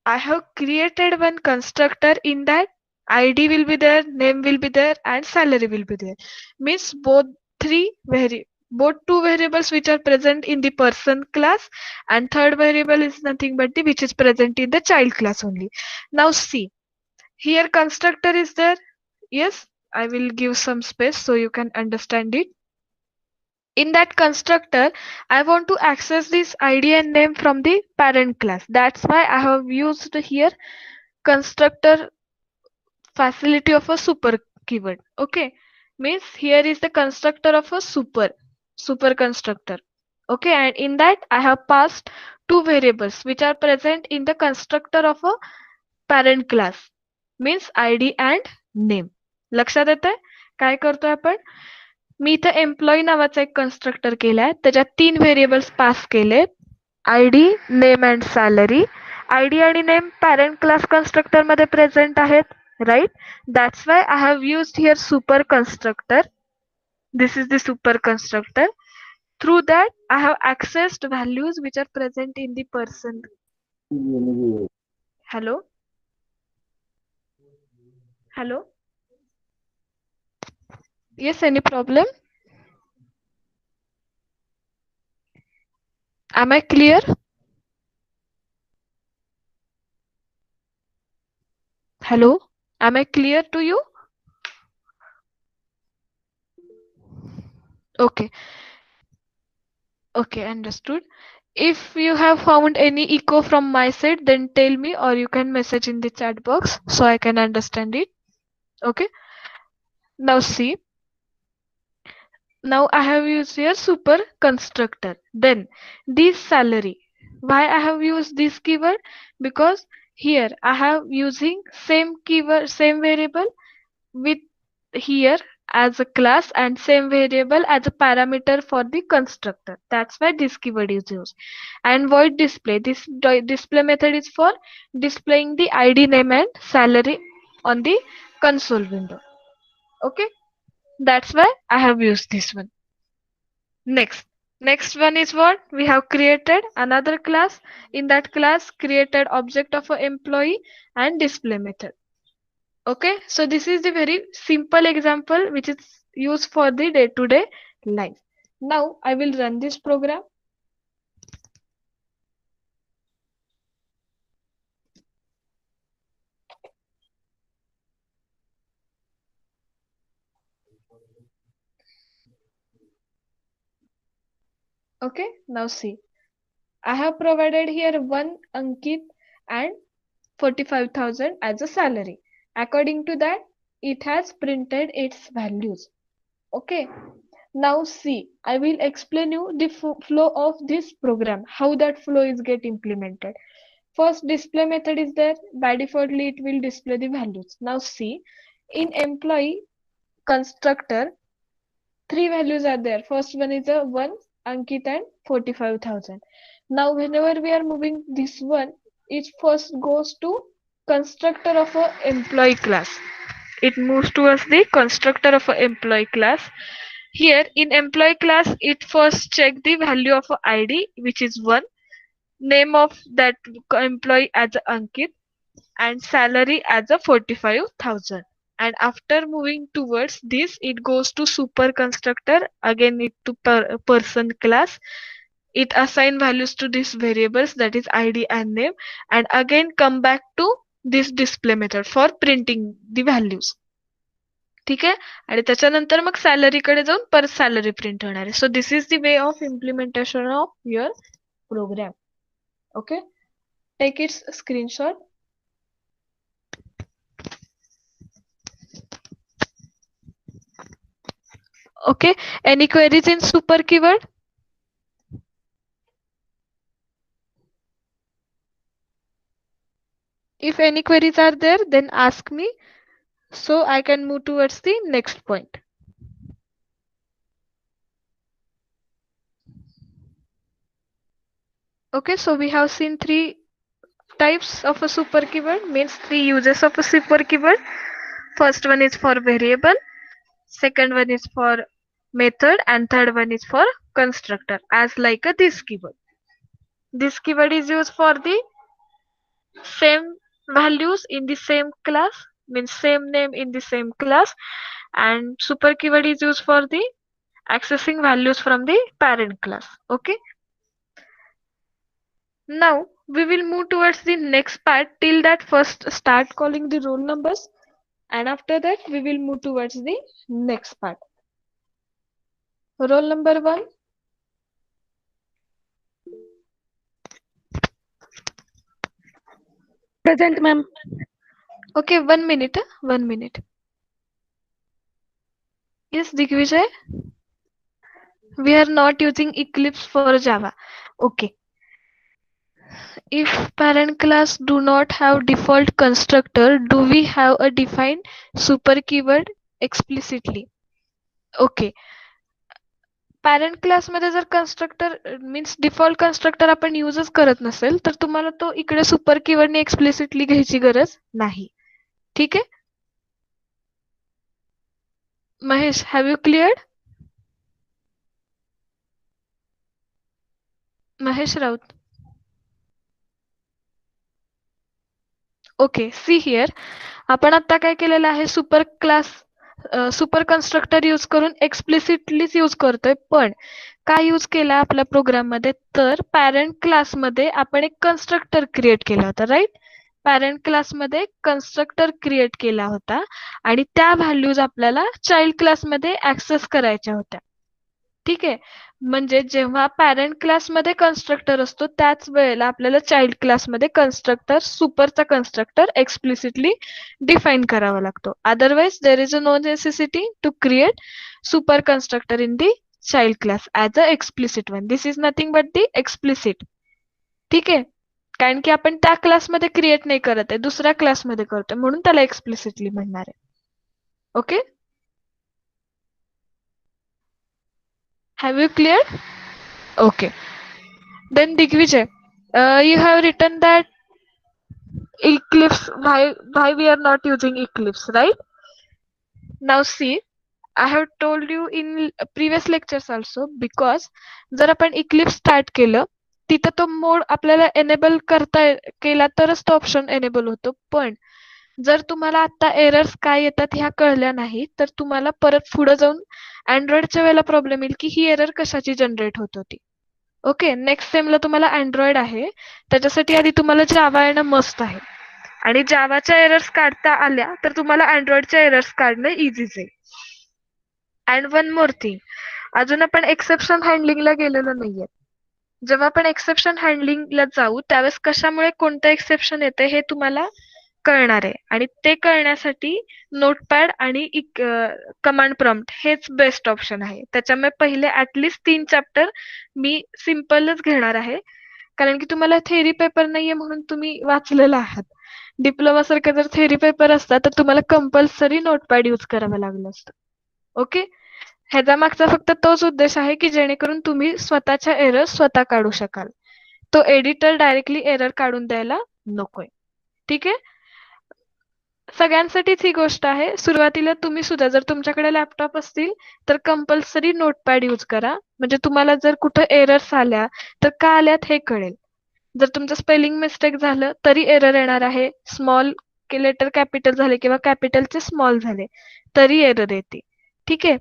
I have created one constructor. In that ID will be there, name will be there, and salary will be there. Means both two variables which are present in the person class, and third variable is nothing but the which is present in the child class only. Now see, here constructor is there. Yes, I will give some space so you can understand it. In that constructor, I want to access this ID and name from the parent class. That's why I have used here constructor facility of a super keyword. Okay, means here is the constructor of a super constructor. Okay, and in that I have passed two variables which are present in the constructor of a parent class, means ID and name. लक्षात येतंय काय करतोय आपण? मी इथं employee नावाचा एक constructor केलाय, त्याच्यात 3 व्हेरिएबल्स पास केले, ID, name and salary. ID आणि नेम पॅरेंट क्लास कन्स्ट्रक्टर मध्ये प्रेझेंट आहेत, right? That's why I have used here super constructor. This is the super constructor. Through that, I have accessed values which are present in the person. Hello? Hello? Yes, any problem? Am I clear? Hello? Am I clear to you? Okay. Okay, understood. If you have found any echo from my side, then tell me, or you can message in the chat box so I can understand it. Okay. Now see. Now I have used here super constructor. Then this salary. Why I have used this keyword? Because here I have using same keyword, same variable with here as a class and same variable as a parameter for the constructor. That's why this keyword is used. And void display. This display method is for displaying the ID, name and salary on the console window. Okay. That's why I have used this one. Next one is what we have created another class. In that class, created object of an employee and display method. Okay, so this is the very simple example which is used for the day-to-day life. Now I will run this program. Okay, now see, I have provided here one Ankit and 45,000 as a salary. According to that, it has printed its values. Okay, now see, I will explain you the flow of this program, how that flow is get implemented. First, display method is there. By defaultly, it will display the values. Now see, in employee constructor, 3 values are there. First one is a 1, Ankit and 45,000. Now whenever we are moving this one, it first goes to constructor of a employee class. It moves towards the constructor of a employee class. Here in employee class, it first check the value of a ID, which is 1, name of that employee as Ankit, and salary as a 45,000. And after moving towards this, it goes to super constructor, again it to person class. It assign values to these variables, that is ID and name, and again come back to this display method for printing the values. ठीक आहे, आणि त्याच्यानंतर मग salary कडे जाऊन परत salary print होणार आहे. So this is the way of implementation of your program. Okay, take its screenshot. Okay, any queries in super keyword? If any queries are there, then ask me so I can move towards the next point. Okay, so we have seen three types of a super keyword, means three uses of a super keyword. First one is for variable, second one is for method, and third one is for constructor, as like a this keyword. This keyword is used for the same values in the same class, means same name in the same class, and super keyword is used for the accessing values from the parent class. Okay, now we will move towards the next part. Till that, first start calling the roll numbers, and after that we will move towards the next part. Roll number 1. Present, ma'am. Okay, 1 minute. 1 minute. Yes, Digvijay. We are not using Eclipse for Java. Okay. If parent class do not have default constructor, do we have a defined super keyword explicitly? Okay. Parent क्लासमध्ये जर constructor means default constructor आपण यूजच करत नसेल तर तुम्हाला तो इकडे super कीवर्डने explicitly घ्यायची गरज नाही. ठीक आहे. Mahesh, have you cleared? Mahesh Raut. Okay, see here. आपण आता काय केलेलं आहे, super class super constructor use करून एक्सप्लिसिटलीच यूज करतोय. पण काय यूज केला आपल्या प्रोग्राममध्ये, तर पॅरेंट क्लासमध्ये आपण एक कन्स्ट्रक्टर क्रिएट केला होता, राईट? पॅरेंट क्लासमध्ये कन्स्ट्रक्टर क्रिएट केला होता आणि त्या व्हॅल्यूज आपल्याला चाइल्ड क्लासमध्ये ऍक्सेस करायच्या होत्या. ठीक आहे. म्हणजे जेव्हा पॅरेंट क्लासमध्ये कन्स्ट्रक्टर असतो त्याच वेळेला आपल्याला चाइल्ड क्लासमध्ये कन्स्ट्रक्टर सुपरचा कन्स्ट्रक्टर एक्सप्लिसिटली डिफाईन करावा लागतो. Otherwise there is a no necessity to create super constructor in the child class as a explicit one. This is nothing but the explicit. ठीक आहे. कारण की आपण त्या क्लासमध्ये क्रिएट नाही करत आहे, दुसऱ्या क्लासमध्ये करतोय, म्हणून त्याला एक्सप्लिसिटली म्हणणार आहे. Okay, have you cleared? Okay. Then Digvijay, you have written that Eclipse, why we are not using Eclipse, right? Now see, I have told you in previous lectures also, because जर आपण Eclipse start केलं तिथं तो mode आपल्याला enable केला तरच तो option enable होतो. पण जर तुम्हाला आता एरर्स काय येतात ह्या कळल्या नाही तर तुम्हाला परत पुढे जाऊन अँड्रॉइडच्या वेळेला प्रॉब्लेम येईल की ही एरर कशाची जनरेट होत होती. ओके, नेक्स्ट सेमला तुम्हाला अँड्रॉइड आहे, त्याच्यासाठी आधी तुम्हाला जावा येणं मस्ट आहे. आणि जावाच्या एरर्स काढता आल्या तर तुम्हाला अँड्रॉइडच्या एरर्स काढणं इझीच आहे. अँड वन मोर थिंग, अजून आपण एक्सेप्शन हँडलिंगला गेलेलो नाहीये. जेव्हा आपण एक्सेप्शन हँडलिंगला जाऊ त्यावेळेस कशामुळे कोणतं एक्सेप्शन येते हे तुम्हाला कळणार आहे. आणि ते कळण्यासाठी नोटपॅड आणि कमांड प्रॉम्प्ट हेच बेस्ट ऑप्शन आहे. त्याच्यामुळे पहिले ऍटलिस्ट 3 चॅप्टर मी सिम्पलच घेणार आहे, कारण की तुम्हाला थेरी पेपर नाहीये म्हणून तुम्ही वाचलेला आहात. डिप्लोमा सारखं जर थेरी पेपर असता तर तुम्हाला कंपल्सरी नोटपॅड यूज करावं लागलं असतं. ओके, ह्याचा मागचा फक्त तोच उद्देश आहे की जेणेकरून तुम्ही स्वतःच्या एरर स्वतः काढू शकाल. तो एडिटर डायरेक्टली एरर काढून द्यायला नकोय. ठीक आहे, सगळ्यांसाठीच ही गोष्ट आहे. सुरुवातीला तुम्ही सुद्धा जर तुमच्याकडे लॅपटॉप असतील तर कंपल्सरी नोटपॅड यूज करा, म्हणजे तुम्हाला जर कुठं एरर्स आल्या तर का आल्यात हे कळेल. जर तुमचं स्पेलिंग मिस्टेक झालं तरी एरर येणार आहे, स्मॉल लेटर कॅपिटल झाले किंवा कॅपिटलचे स्मॉल झाले तरी एरर येते. ठीक आहे,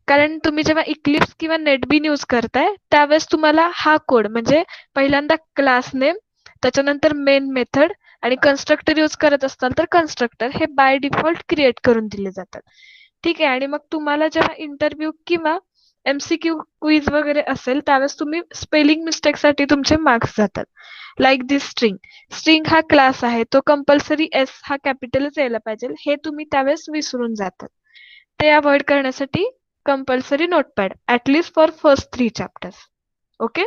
कारण तुम्ही जेव्हा इक्लिप्स किंवा नेटबीन यूज करताय त्यावेळेस तुम्हाला हा कोड म्हणजे पहिल्यांदा क्लास नेम, त्याच्यानंतर मेन मेथड आणि कन्स्ट्रक्टर यूज करत असताल तर कन्स्ट्रक्टर हे बाय डिफॉल्ट क्रिएट करून दिले जातात. ठीक आहे, आणि मग तुम्हाला जेव्हा इंटरव्ह्यू किंवा एमसीक्यू क्विज वगैरे असेल त्यावेळेस तुम्ही स्पेलिंग मिस्टेक साठी तुमचे मार्क्स जातात. लाईक दिस स्ट्रिंग, स्ट्रिंग हा क्लास आहे, तो कंपल्सरी एस हा कॅपिटलच यायला पाहिजे, हे तुम्ही त्यावेळेस विसरून जातात. ते अवॉइड करण्यासाठी compulsory notepad at least for first 3 chapters. Okay,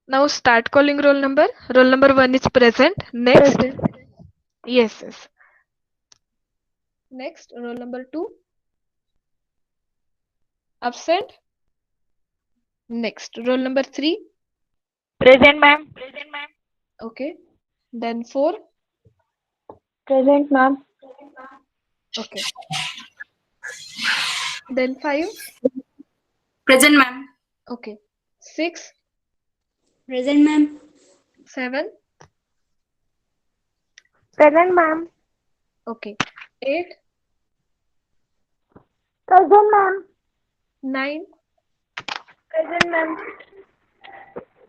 now start calling roll number. Roll number 1 is present. Next. Present. Yes, yes. Next, roll number 2. Absent. Next, roll number 3. Present, ma'am. Okay. Then 4. Present, ma'am. Okay. Then 5. Present, ma'am. Okay. 6, Present, ma'am. 7. Present, ma'am. Okay. 8, Present, ma'am. 9. Present, ma'am.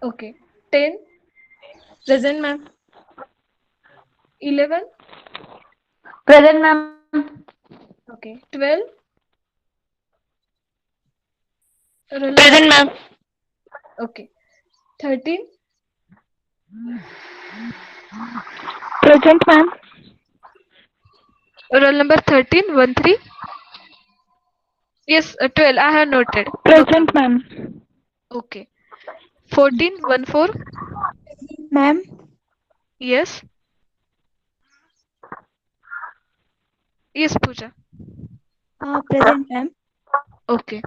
Okay. 10, Present, ma'am. 11. Present, ma'am. Okay. 12. Roll number. Present, ma'am. Okay. 13. Present, ma'am. Roll number 13. 1, 3. Yes, 12. I have noted. No Present, problem. ma'am. Okay. 14. 1, 4. Ma'am. Yes. Yes, Pooja. Present, ma'am. Okay.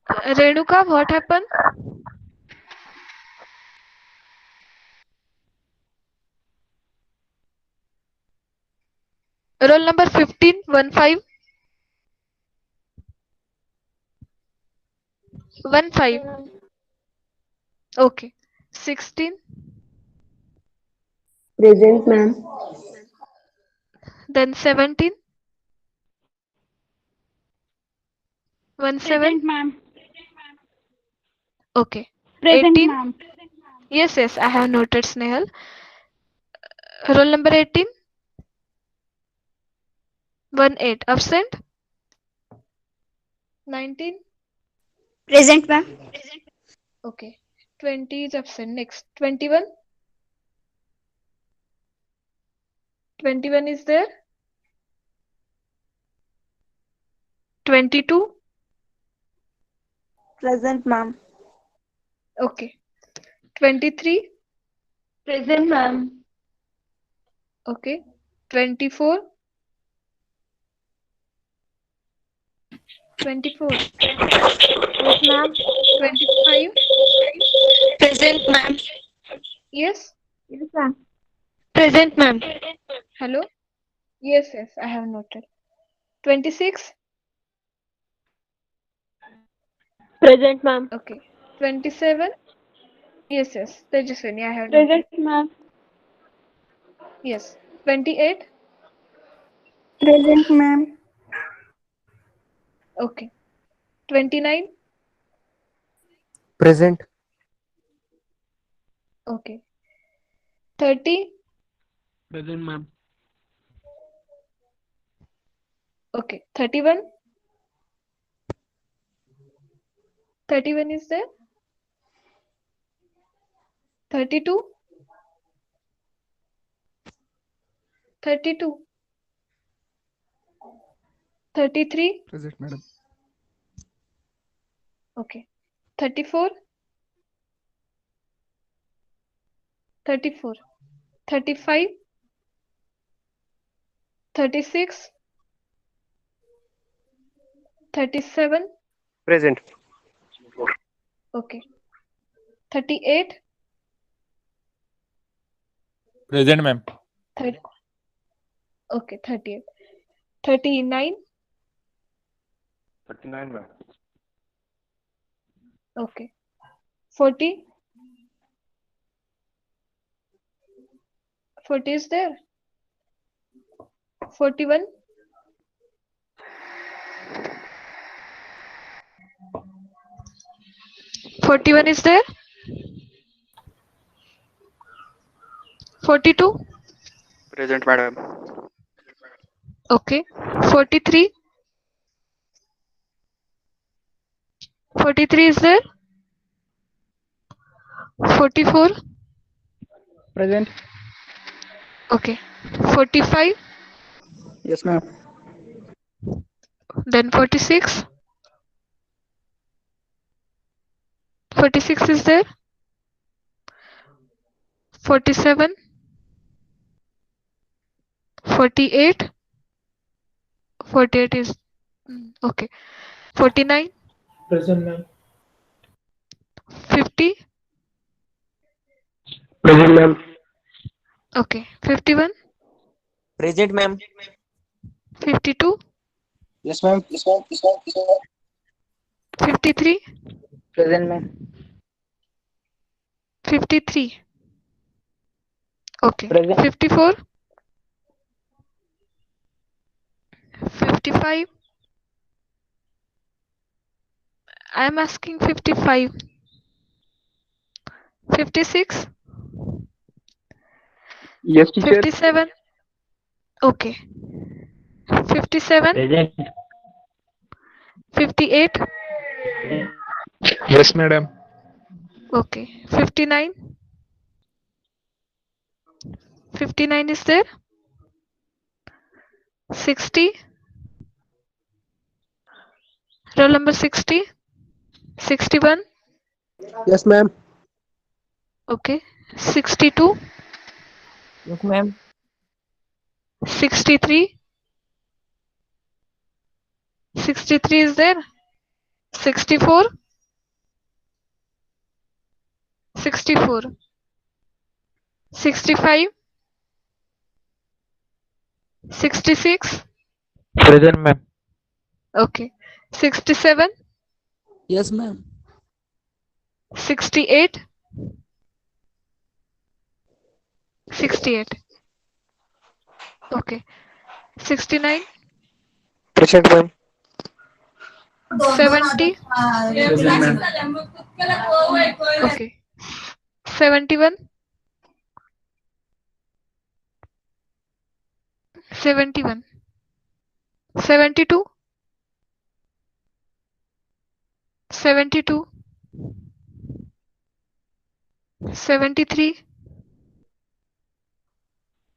Renuka, what happened? Roll number 15. 1, 5. 1, 5. Okay. 16. Present, ma'am. Then 17. 1, 7. Present, ma'am. Okay. Present, 18. ma'am. Yes, yes, I have noted, Snehal. Roll number 18. 1, 8. Absent. 19. Present, ma'am. Okay. 20 is absent. Next. 21. 21 is there. 22. Present, ma'am. Okay. 23. Present, ma'am. Okay. 24. 24. Yes, ma'am. 25. Present, ma'am. Yes. Yes, ma'am. Present, ma'am. Hello. Yes, yes, I have noted. 26. Present, ma'am. Okay. 27. Yes, yes. Tejaswini, I have Present, noted. ma'am. Yes. 28. Present, ma'am. Okay. 29. Present. Okay. 30. Present, ma'am. Okay. 31. 31 is there. 32. 32. 33. Present, madam. Okay. 34. 34. 35. 36. 37. Present. Okay. 38. Present, ma'am. Okay. 38. 39. 39, ma'am. Okay. 40. 40 is there. 41. 41 is there. 42. Present, madam. Okay. 43. 43 is there. 44. Present. Okay. 45. Yes, ma'am. Then 46. 46 is there. 47. 48. 48 is okay. 49. Present, ma'am. Present, ma'am. Okay. 51, Present, ma'am. 52, Yes, ma'am. 53, Present, ma'am. 53. Okay. Present. 54, 55. I am asking 55. 56, Yes, teacher. 57. Okay. 57, Present. 58. Yes, madam. Okay. 59. 59 is there. 60. Roll number 60. 61. Yes, ma'am. Okay. 62. Yes, ma'am. 63. 63 is there. 64. 64. 65. 66. Present, ma'am. Okay. 67. Yes, ma'am. 68. 68. Okay. 69. Present, ma'am. 70. Present, ma'am. Okay. 71. 71. 72. 72. 73.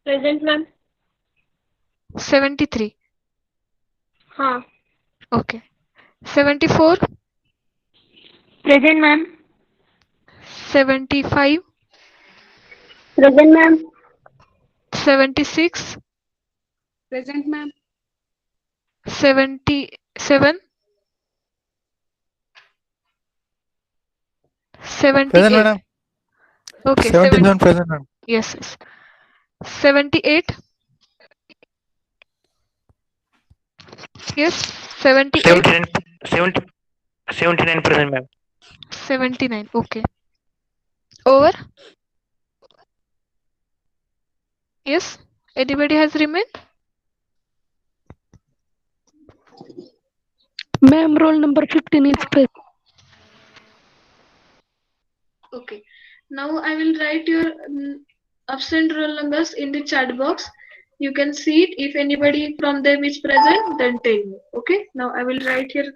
Present, ma'am. 73. हाँ. Okay. 74. Present, ma'am. 75. Present, ma'am. 76. Present, ma'am. 77. Present, 78. madam. Okay. 77 present, madam. Yes, yes. 78. Yes. 78. 79, 79 present, ma'am. 79. Okay. Over. Yes. Anybody has remained? Ma'am, roll number 15 is present. Okay. Now I will write your absent roll numbers in the chat box. You can see it. If anybody from them is present, then tell me. Okay. Now I will write here.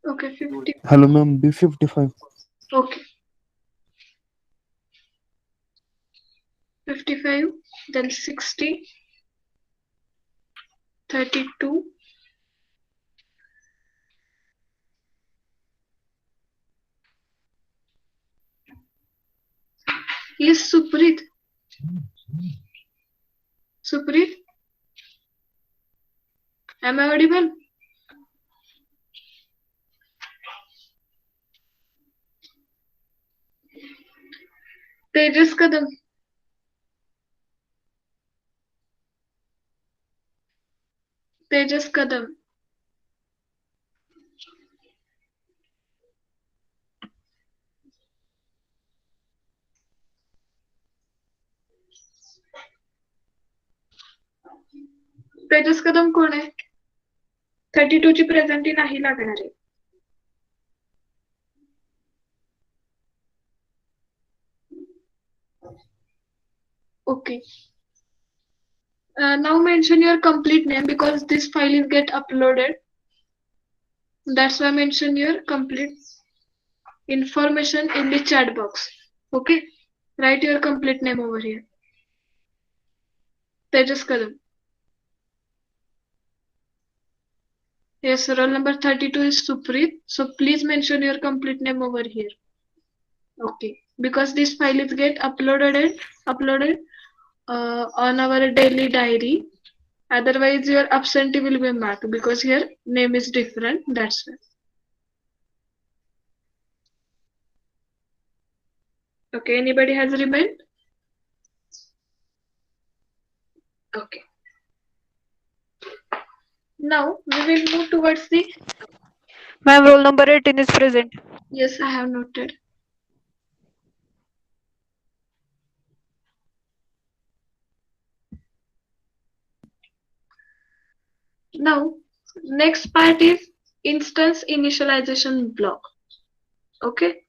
Okay. 50. Hello, ma'am. B55. Okay. 55. Then 60. 32. Yes, Suprit. Suprit. Am I audible? Tejas Kadam. Tejas Kadam. तेजस कदम कोण आहे? 32 ची presenty नाही लागणार आहे. Okay. Now mention your complete name because this file is get uploaded. That's why mention your complete information in the chat box. Okay. Write your complete name over here. Tejas Kadam. Yes, roll number 32 is Supreet. So please mention your complete name over here. Okay. Because this file is get uploaded on our daily diary. Otherwise, your absentee will be marked because here name is different. That's why. Okay. Anybody has remained? Okay. Now we will move towards the. Ma'am, roll number 18 is present. Yes, I have noted. Now, next part is instance initialization block. Okay.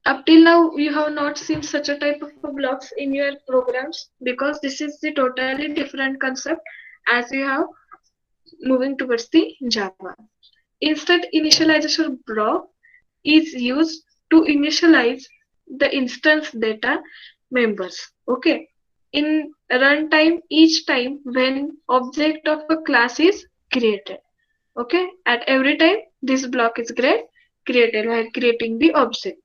Up till now, you have not seen such a type of blocks in your programs because this is the totally different concept as you have moving towards the Java. Instant initialization block is used to initialize the instance data members. Okay. In runtime, each time when object of a class is created. Okay. At every time, this block is created while creating the object.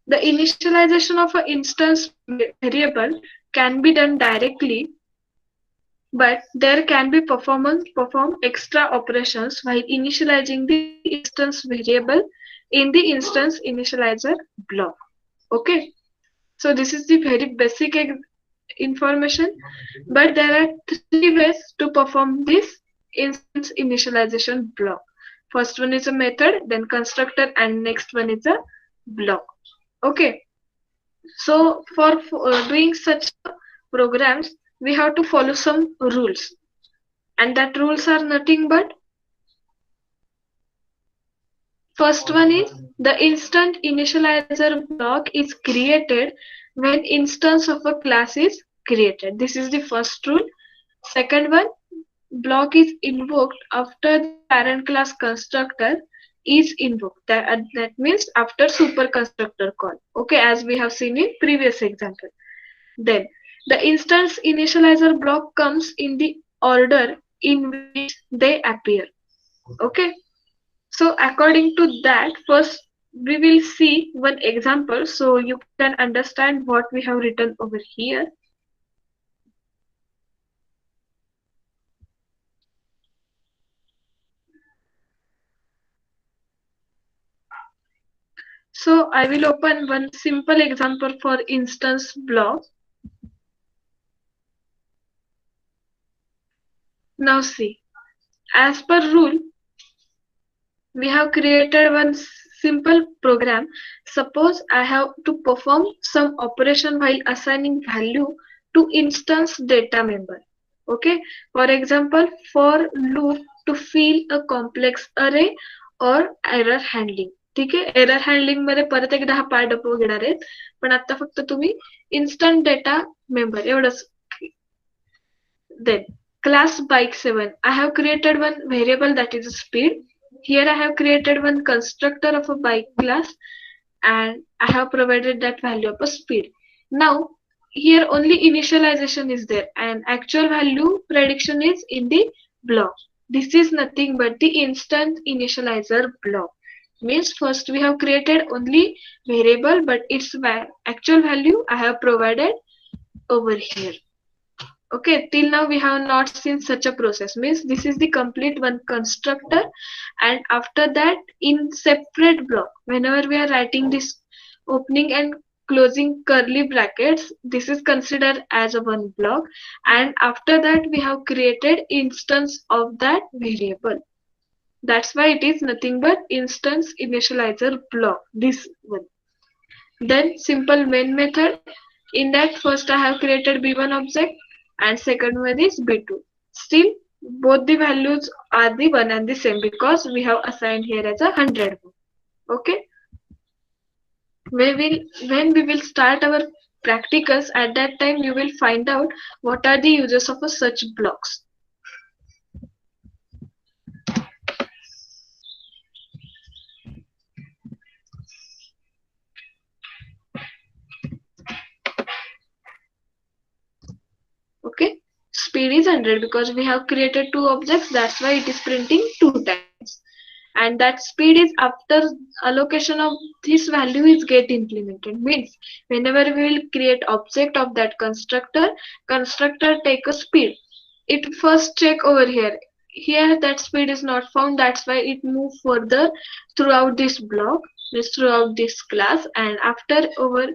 The initialization of an instance variable can be done directly, but there can be perform extra operations while initializing the instance variable in the instance initializer block. Okay, so this is the very basic information, but there are 3 ways to perform this instance initialization block. First one is a method, then constructor, and next one is a block. Okay, so for doing such programs, we have to follow some rules, and that rules are nothing but first one is the instant initializer block is created when instance of a class is created. This is the first rule. Second one, block is invoked after the parent class constructor is invoked. That means after super constructor call. Okay, as we have seen in previous example. Then the instance initializer block comes in the order in which they appear. Okay. So according to that, first we will see one example so you can understand what we have written over here. So I will open one simple example for instance block. Now see, as per rule, we have created one simple program. Suppose I have to perform some operation while assigning value to instance data member. Okay, for example, for loop to fill a complex array or error handling. ठीक आहे, error handling मध्ये परत एकदा हा part घेणार आहेत, पण आता फक्त तुम्ही इन्स्टंट डेटा मेंबर एवढंच. Then class bike7, I have created one variable that is speed. Here I have created one constructor of a bike class and I have provided that value of a speed. Now here only initialization is there and actual value prediction is in the block. This is nothing but the instant initializer block. Means first we have created only variable, but its actual value I have provided over here. Okay, till now we have not seen such a process. Means this is the complete one constructor, and after that in separate block, whenever we are writing this opening and closing curly brackets, this is considered as a one block, and after that we have created instance of that variable. That's why it is nothing but instance initializer block, this one. Then simple main method. In that first I have created B1 object and second one is B2. Still, both the values are the one and the same because we have assigned here as 100. Okay. When we will start our practicals, at that time you will find out what are the uses of such blocks. Okay, speed is 100 because we have created two objects, that's why it is printing 2 times. And that speed is after allocation of this value is get implemented. Means whenever we will create object of that constructor take a speed. It first check over here. Here that speed is not found, that's why it move further throughout this block, throughout this class, and after over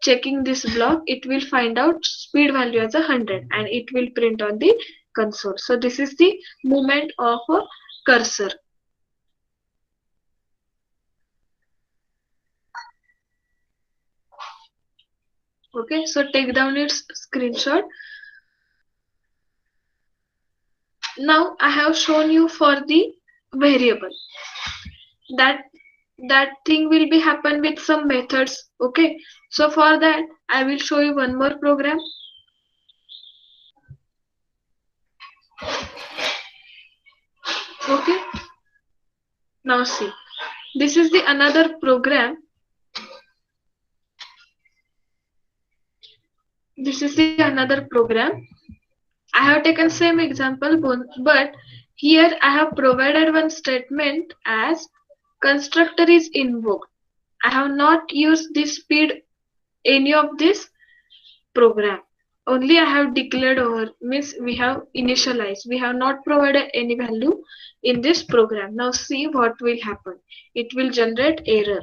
checking this block, it will find out speed value as 100 and it will print on the console. So this is the movement of a cursor. Okay, so take down its screenshot. Now I have shown you for the variable. That thing will be happen with some methods. Okay, so for that I will show you one more program. Okay, now see, this is the another program. This is the another program. I have taken same example, but here I have provided one statement as constructor is invoked. I have not used the speed any of this program. Only I have declared over, means we have initialized. We have not provided any value in this program. Now see what will happen. It will generate error.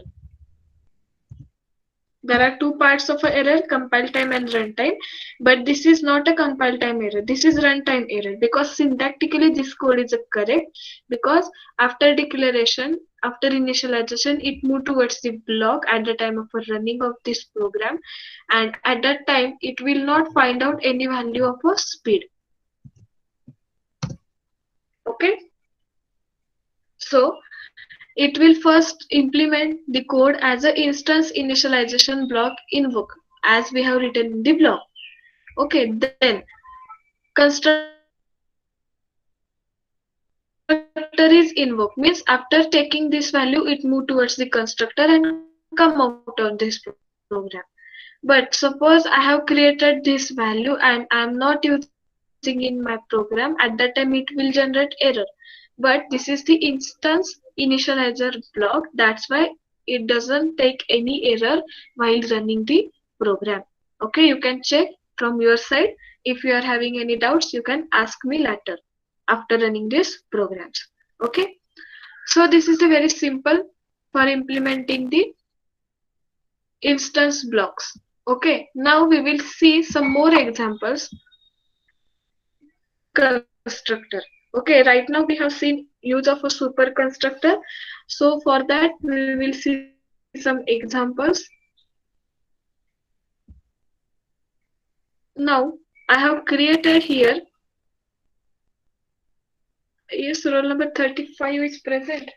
There are two parts of an error, compile time and runtime, but this is not a compile time error. This is runtime error because syntactically this code is correct, because after declaration, after initialization, it moved towards the block at the time of running of this program, and at that time it will not find out any value of a speed. Okay, so it will first implement the code as an instance initialization block invoke as we have written in the block. Okay, then constructor is invoked, means after taking this value it move towards the constructor and come out of this program. But suppose I have created this value and I am not using in my program, at that time it will generate error. But this is the instance initializer block, that's why it doesn't take any error while running the program. Okay, you can check from your side. If you are having any doubts, you can ask me later after running this programs. Okay, so this is the very simple for implementing the instance blocks. Okay, now we will see some more examples. Constructor. Okay, right now we have seen use of a super constructor. So for that we will see some examples. Now I have created here. Yes, roll number 35 is present.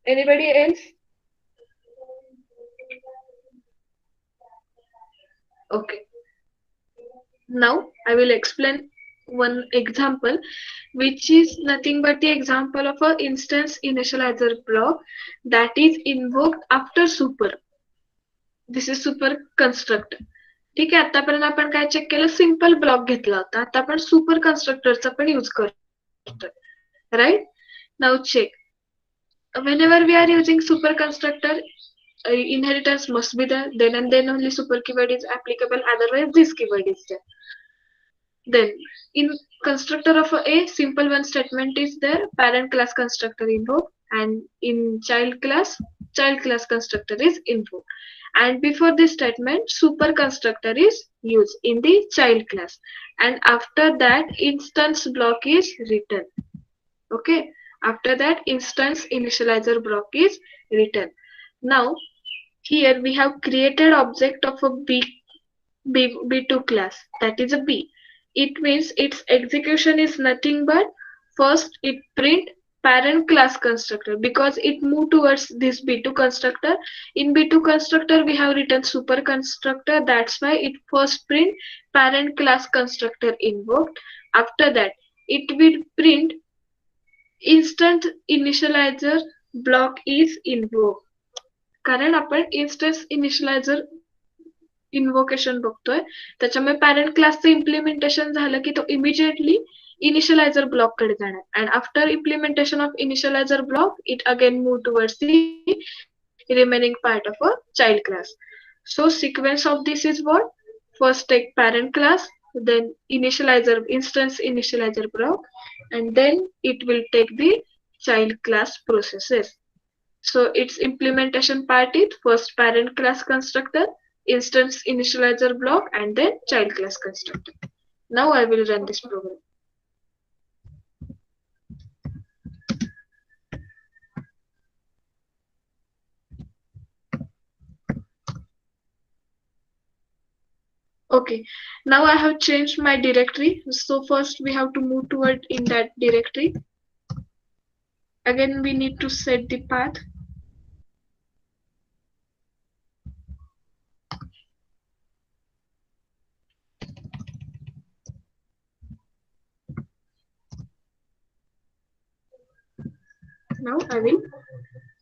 Anybody else? Okay. Now I will explain one example, which is nothing but the example of an instance initializer block that is invoked after super. This is super constructor. ठीक आहे, आतापर्यंत आपण काय check केलं, simple block घेतला होता. आता आपण सुपर कन्स्ट्रक्टरचा पण यूज करतोय. Right, now check. Whenever we are using super constructor, inheritance must be there, then and then only super keyword is applicable, otherwise this keyword is there. Then in constructor of a simple one statement is there, parent class constructor invoke, and in child class constructor is invoked, and before this statement super constructor is used in the child class, and after that instance block is written. Okay, after that instance initializer block is written. Now here we have created object of a B2 class, that is a B. it means its execution is nothing but first it print parent class constructor because it moved towards this B2 constructor. In B2 constructor we have written super constructor, that's why it first print parent class constructor invoked. After that it will print instant initializer block is invoked. कारण आपण instance initializer invocation बघतोय त्याच्यामुळे parent क्लासचं implementation झालं की तो immediately initializer block कडे जाणार and after implementation of initializer block it again move towards the remaining part of a child class. So sequence of this is what? First take parent class, then initializer instance initializer block, and then it will take the child class processes. So its implementation part is first parent class constructor, instance initializer block, and then child class constructor. Now I will run this program. Okay, now I have changed my directory. So first we have to move toward in that directory. Again, we need to set the path. Now I will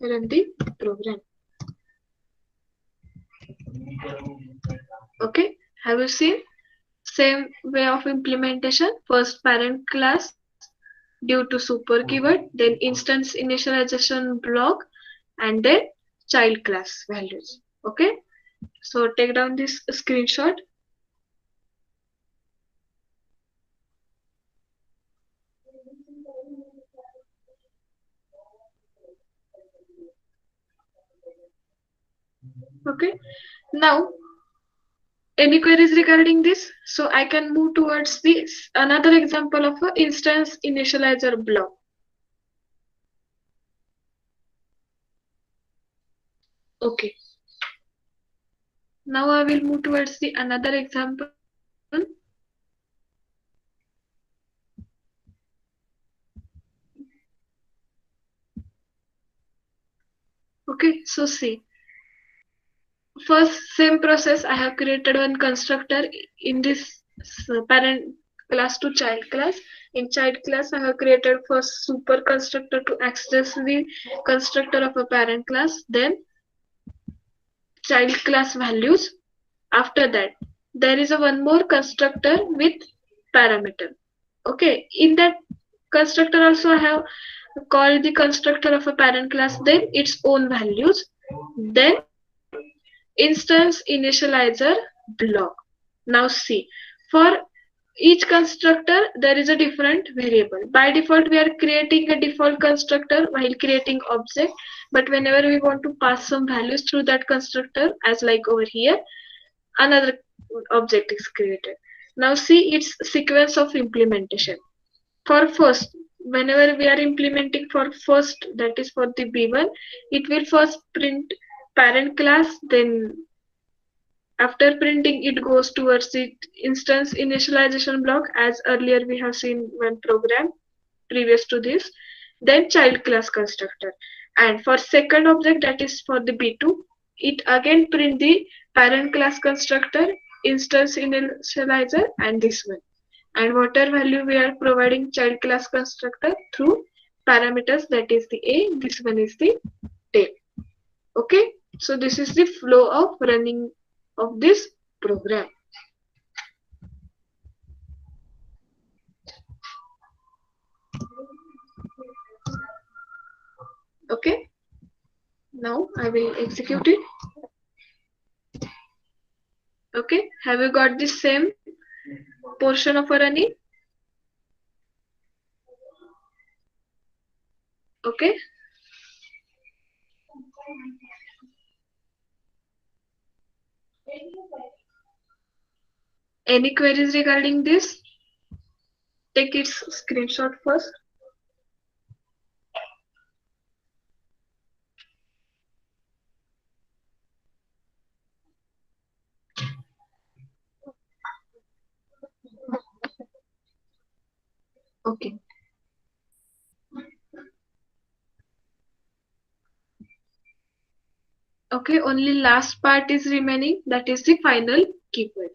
run the program. Okay, have you seen? Same way of implementation. First parent class due to super keyword, then instance initialization block, and then child class values. Okay, so take down this screenshot. Okay, now any queries regarding this? So I can move towards this another example of a instance initializer block. Okay. Now I will move towards the another example. Okay, so see. First, same process. I have created one constructor in this parent class to child class. In child class, I have created first super constructor to access the constructor of a parent class. Then child class values. After that, there is a one more constructor with parameter. Okay, in that constructor also I have called the constructor of a parent class, then its own values, then instance initializer block. Now see, for each constructor there is a different variable. By default we are creating a default constructor while creating object, but whenever we want to pass some values through that constructor, as like over here, another object is created. Now see its sequence of implementation. For first, whenever we are implementing for first, that is for the B1, it will first print parent class, then after printing it goes towards the instance initialization block, as earlier we have seen one program previous to this, then child class constructor. And for second object, that is for the B2, it again print the parent class constructor, instance initializer, and this one. And whatever value we are providing child class constructor through parameters, that is the A, this one is the tail. Okay, so this is the flow of running of this program. Okay, now I will execute it. Okay, have you got the same portion of a running? Okay. Any queries regarding this? Take its screenshot first. Okay. Okay, only last part is remaining, that is the final keyword.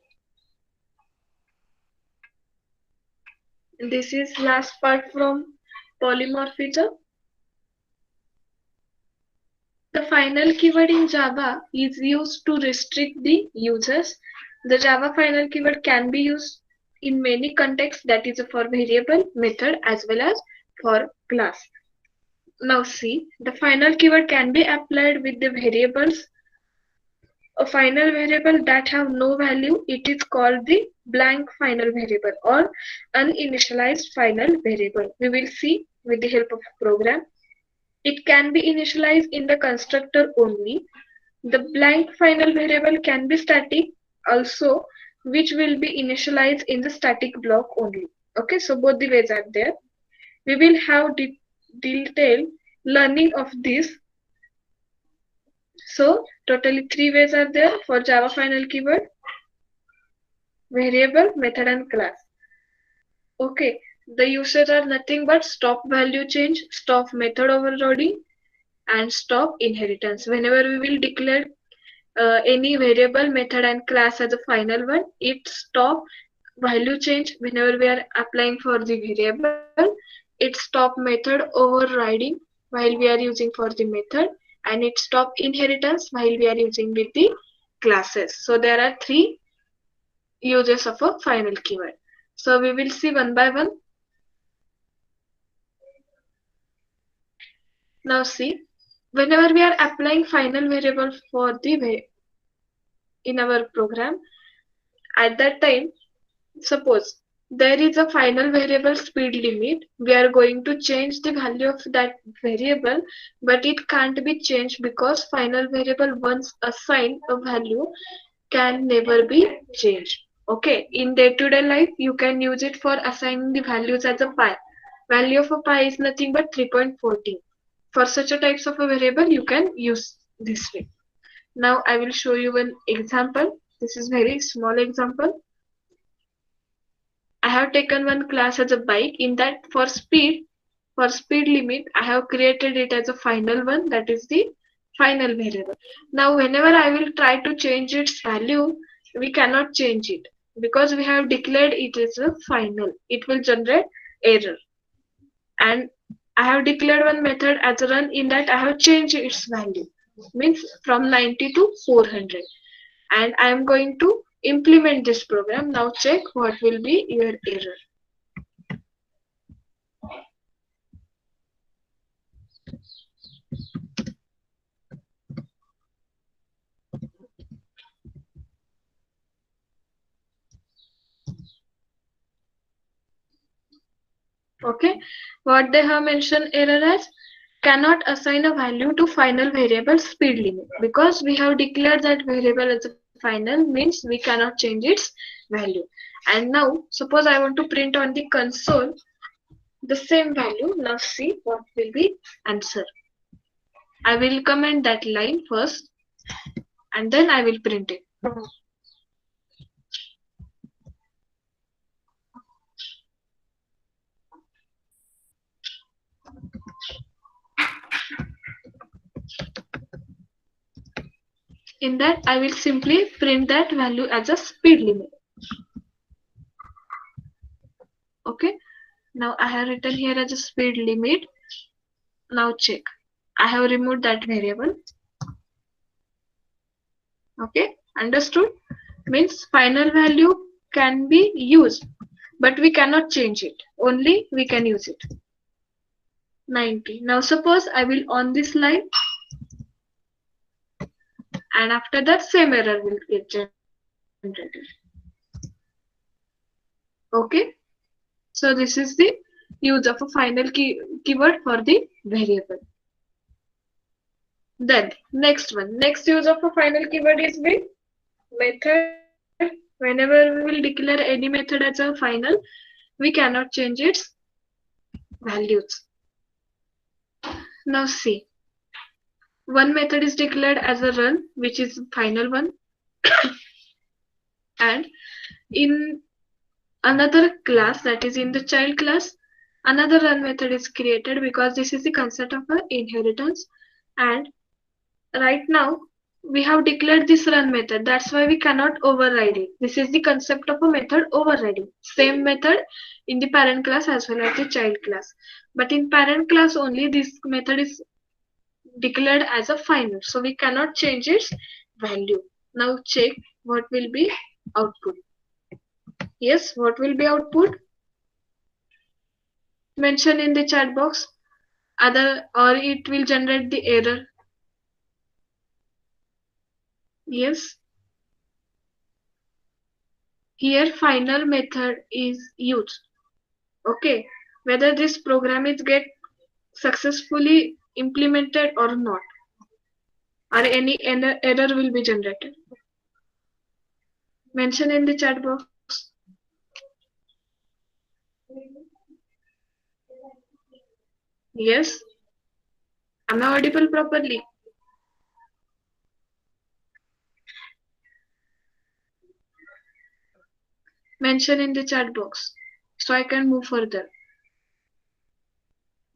This is last part from polymorphism. The final keyword in Java is used to restrict the users. The Java final keyword can be used in many contexts, that is for variable, method as well as for class. Now see, the final keyword can be applied with the variables. A final variable that have no value, it is called the blank final variable or uninitialized final variable. We will see with the help of program. It can be initialized in the constructor only. The blank final variable can be static also, which will be initialized in the static block only. Okay, so both the ways are there. We will have detailed learning of this. So totally 3 ways are there for Java final keyword: variable, method and class. Okay, the uses are nothing but stop value change, stop method overloading and stop inheritance. Whenever we will declare any variable, method and class as a final one, it stop value change whenever we are applying for the variable, it stop method overriding while we are using for the method, and it stop inheritance while we are using with the classes. So there are 3 uses of a final keyword. So we will see one by one. Now see, whenever we are applying final variable for the in our program, at that time, suppose there is a final variable speed limit, we are going to change the value of that variable, but it can't be changed because final variable once assigned a value can never be changed. Okay, in day-to-day life, you can use it for assigning the values as a pi. Value of a pi is nothing but 3.14. For such a types of a variable, you can use this way. Now I will show you an example. This is very small example. I have taken one class as a bike. In that, for speed limit, I have created it as a final one, that is the final variable. Now whenever I will try to change its value, we cannot change it because we have declared it as a final. It will generate error. And I have declared one method as a run, in that I have changed its value, means from 90 to 400. And I am going to implement this program. Now check what will be your error. Okay, what they have mentioned error as cannot assign a value to final variable speed limit, because we have declared that variable as a final, means we cannot change its value. And now suppose I want to print on the console the same value. Now see what will be answer. I will comment that line first and then I will print it. In that, I will simply print that value as a speed limit. Okay. Now I have written here as a speed limit. Now check. I have removed that variable. Okay. Understood? Means final value can be used, but we cannot change it. Only we can use it. 90. Now suppose I will on this line, and after that same error will get generated. Okay. So this is the use of a final keyword for the variable. Then next one. Next use of a final keyword is with method. Whenever we will declare any method as a final, we cannot change its values. Now see. One method is declared as a run, which is final one. And in another class, that is in the child class, another run method is created because this is the concept of an inheritance. And right now we have declared this run method. That's why we cannot override it. This is the concept of a method overriding. Same method in the parent class as well as the child class. But in parent class only this method is declared as a final. So we cannot change its value. Now check what will be output. Yes, what will be output? Mention in the chat box. Other, or it will generate the error. Yes. Here final method is used. Okay. Whether this program is get successfully implemented or not, or any error will be generated. Mention in the chat box. Yes. Am I audible properly? Mention in the chat box so I can move further.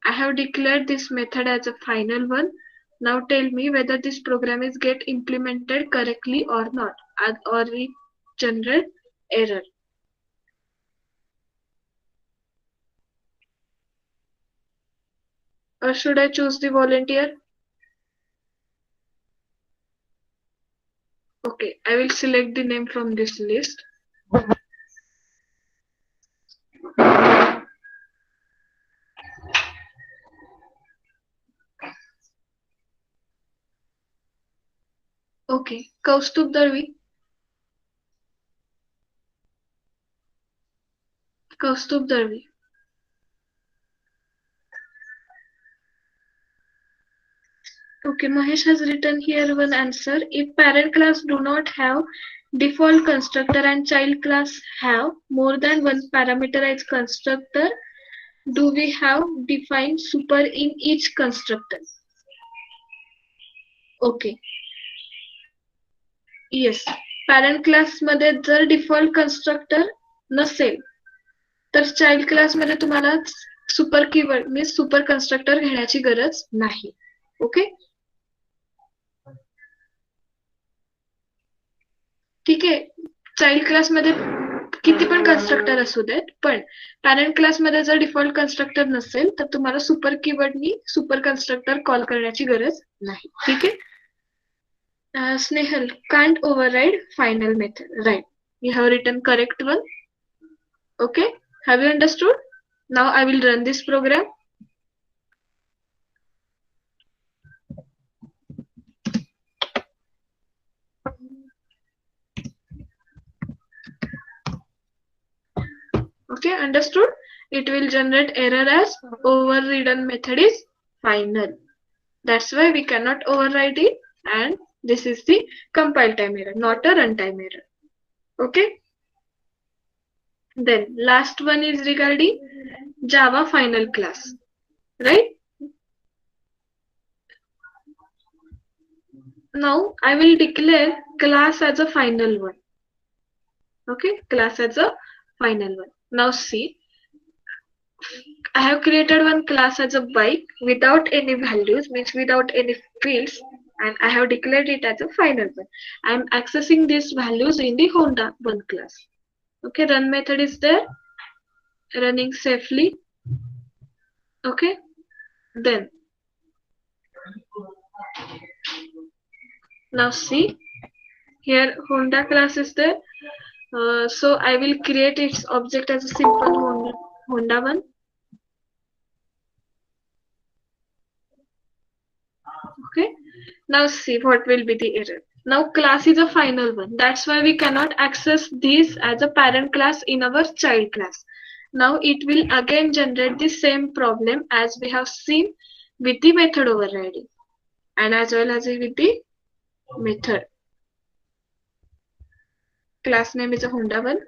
I have declared this method as a final one. Now tell me whether this program is get implemented correctly or not, or it generate error. Or should I choose the volunteer? Okay, I will select the name from this list. Okay, Kaustubh Darvi. Kaustubh Darvi. Okay, Mahesh has written here one answer. If parent class do not have default constructor and child class have more than one parameterized constructor, do we have defined super in each constructor? Okay. Yes. Parent class मध्ये जर default constructor नसेल तर child class मध्ये तुम्हाला super keyword means super constructor घेण्याची गरज नाही. Okay. ठीक आहे. चाइल्ड क्लास मध्ये किती पण कन्स्ट्रक्टर असू देत, पण पॅरेंट क्लास मध्ये जर डिफॉल्ट कन्स्ट्रक्टर नसेल तर तुम्हाला सुपर कीवर्डनी सुपर कन्स्ट्रक्टर कॉल करण्याची गरज नाही. ठीक आहे. Snehal, can't override final method. Right. You have written correct one. Okay. Have you understood? Now I will run this program. Okay, understood? It will generate error as overridden method is final. That's why we cannot override it, and this is the compile time error, not a runtime error. Okay. Then last one is regarding Java final class, right? Now I will declare class as a final one. Okay, class as a final one. Now see, I have created one class as a bike without any values, means without any fields, and I have declared it as a final one. I am accessing these values in the Honda one class. Okay, run method is there, running safely. Okay, then now see, here Honda class is there. So I will create its object as a simple Honda one. Okay. Now see what will be the error. Now class is a final one. That's why we cannot access this as a parent class in our child class. Now it will again generate the same problem as we have seen with the method overriding and as well as with the method. Class name is a Honda one.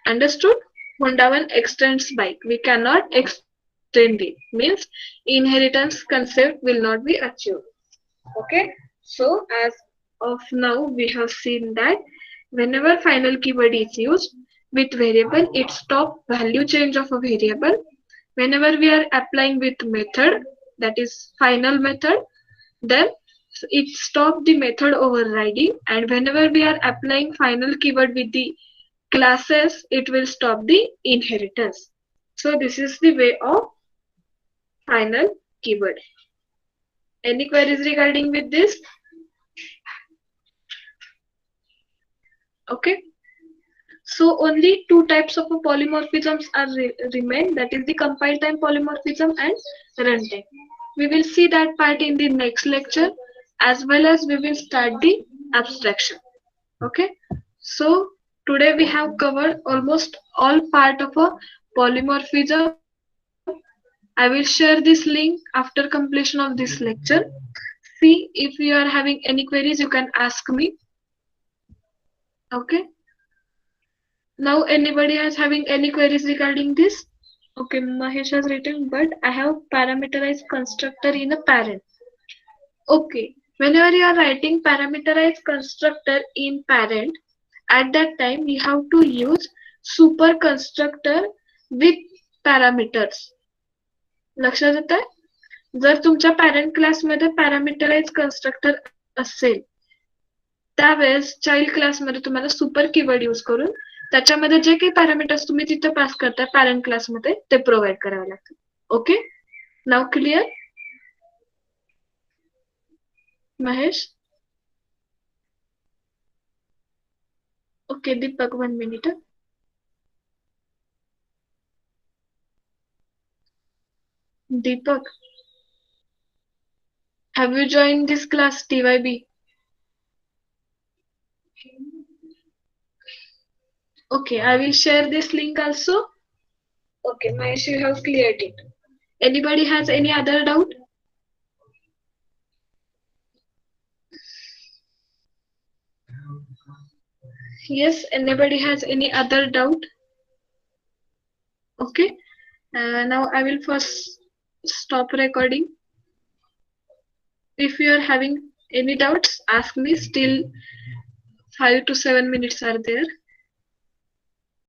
Understood? Honda one extends bike. We cannot extend it. Means inheritance concept will not be achieved. Okay. So as of now we have seen that whenever final keyword is used with variable, it stops value change of a variable Whenever we are applying with method, that is final method, then it stop the method overriding, and whenever we are applying final keyword with the classes, it will stop the inheritance. So this is the way of final keyword. Any queries regarding with this? Okay. So only two types of polymorphisms are remain, that is the compile time polymorphism and runtime. We will see that part in the next lecture, as well as we will start the abstraction. Okay. So today we have covered almost all part of a polymorphism. I will share this link after completion of this lecture. See, if you are having any queries, you can ask me. Okay. Now anybody has having any queries regarding this? Okay, Mahesh has written, but I have parameterized constructor in a parent. Okay, whenever you are writing parameterized constructor in parent, at that time you have to use super constructor with parameters. लक्षात येत आहे? जर तुमच्या parent क्लासमध्ये पॅरामीटराइज constructor असेल, त्यावेळेस child क्लासमध्ये तुम्हाला सुपर कीवर्ड यूज करून त्याच्यामध्ये जे काही पॅरामीटर्स तुम्ही तिथे पास करताय पॅरेंट क्लासमध्ये ते प्रोव्हाइड करावे लागतात. Okay, now clear? Mahesh? Okay, Deepak 1 minute. Deepak, have you joined this class TYB? Okay, I will share this link also. Okay, Mahesh, you have cleared it. Anybody has any other doubt? Yes, anybody has any other doubt? Okay, now I will first stop recording. If you are having any doubts, ask me. Still 5 to 7 minutes are there.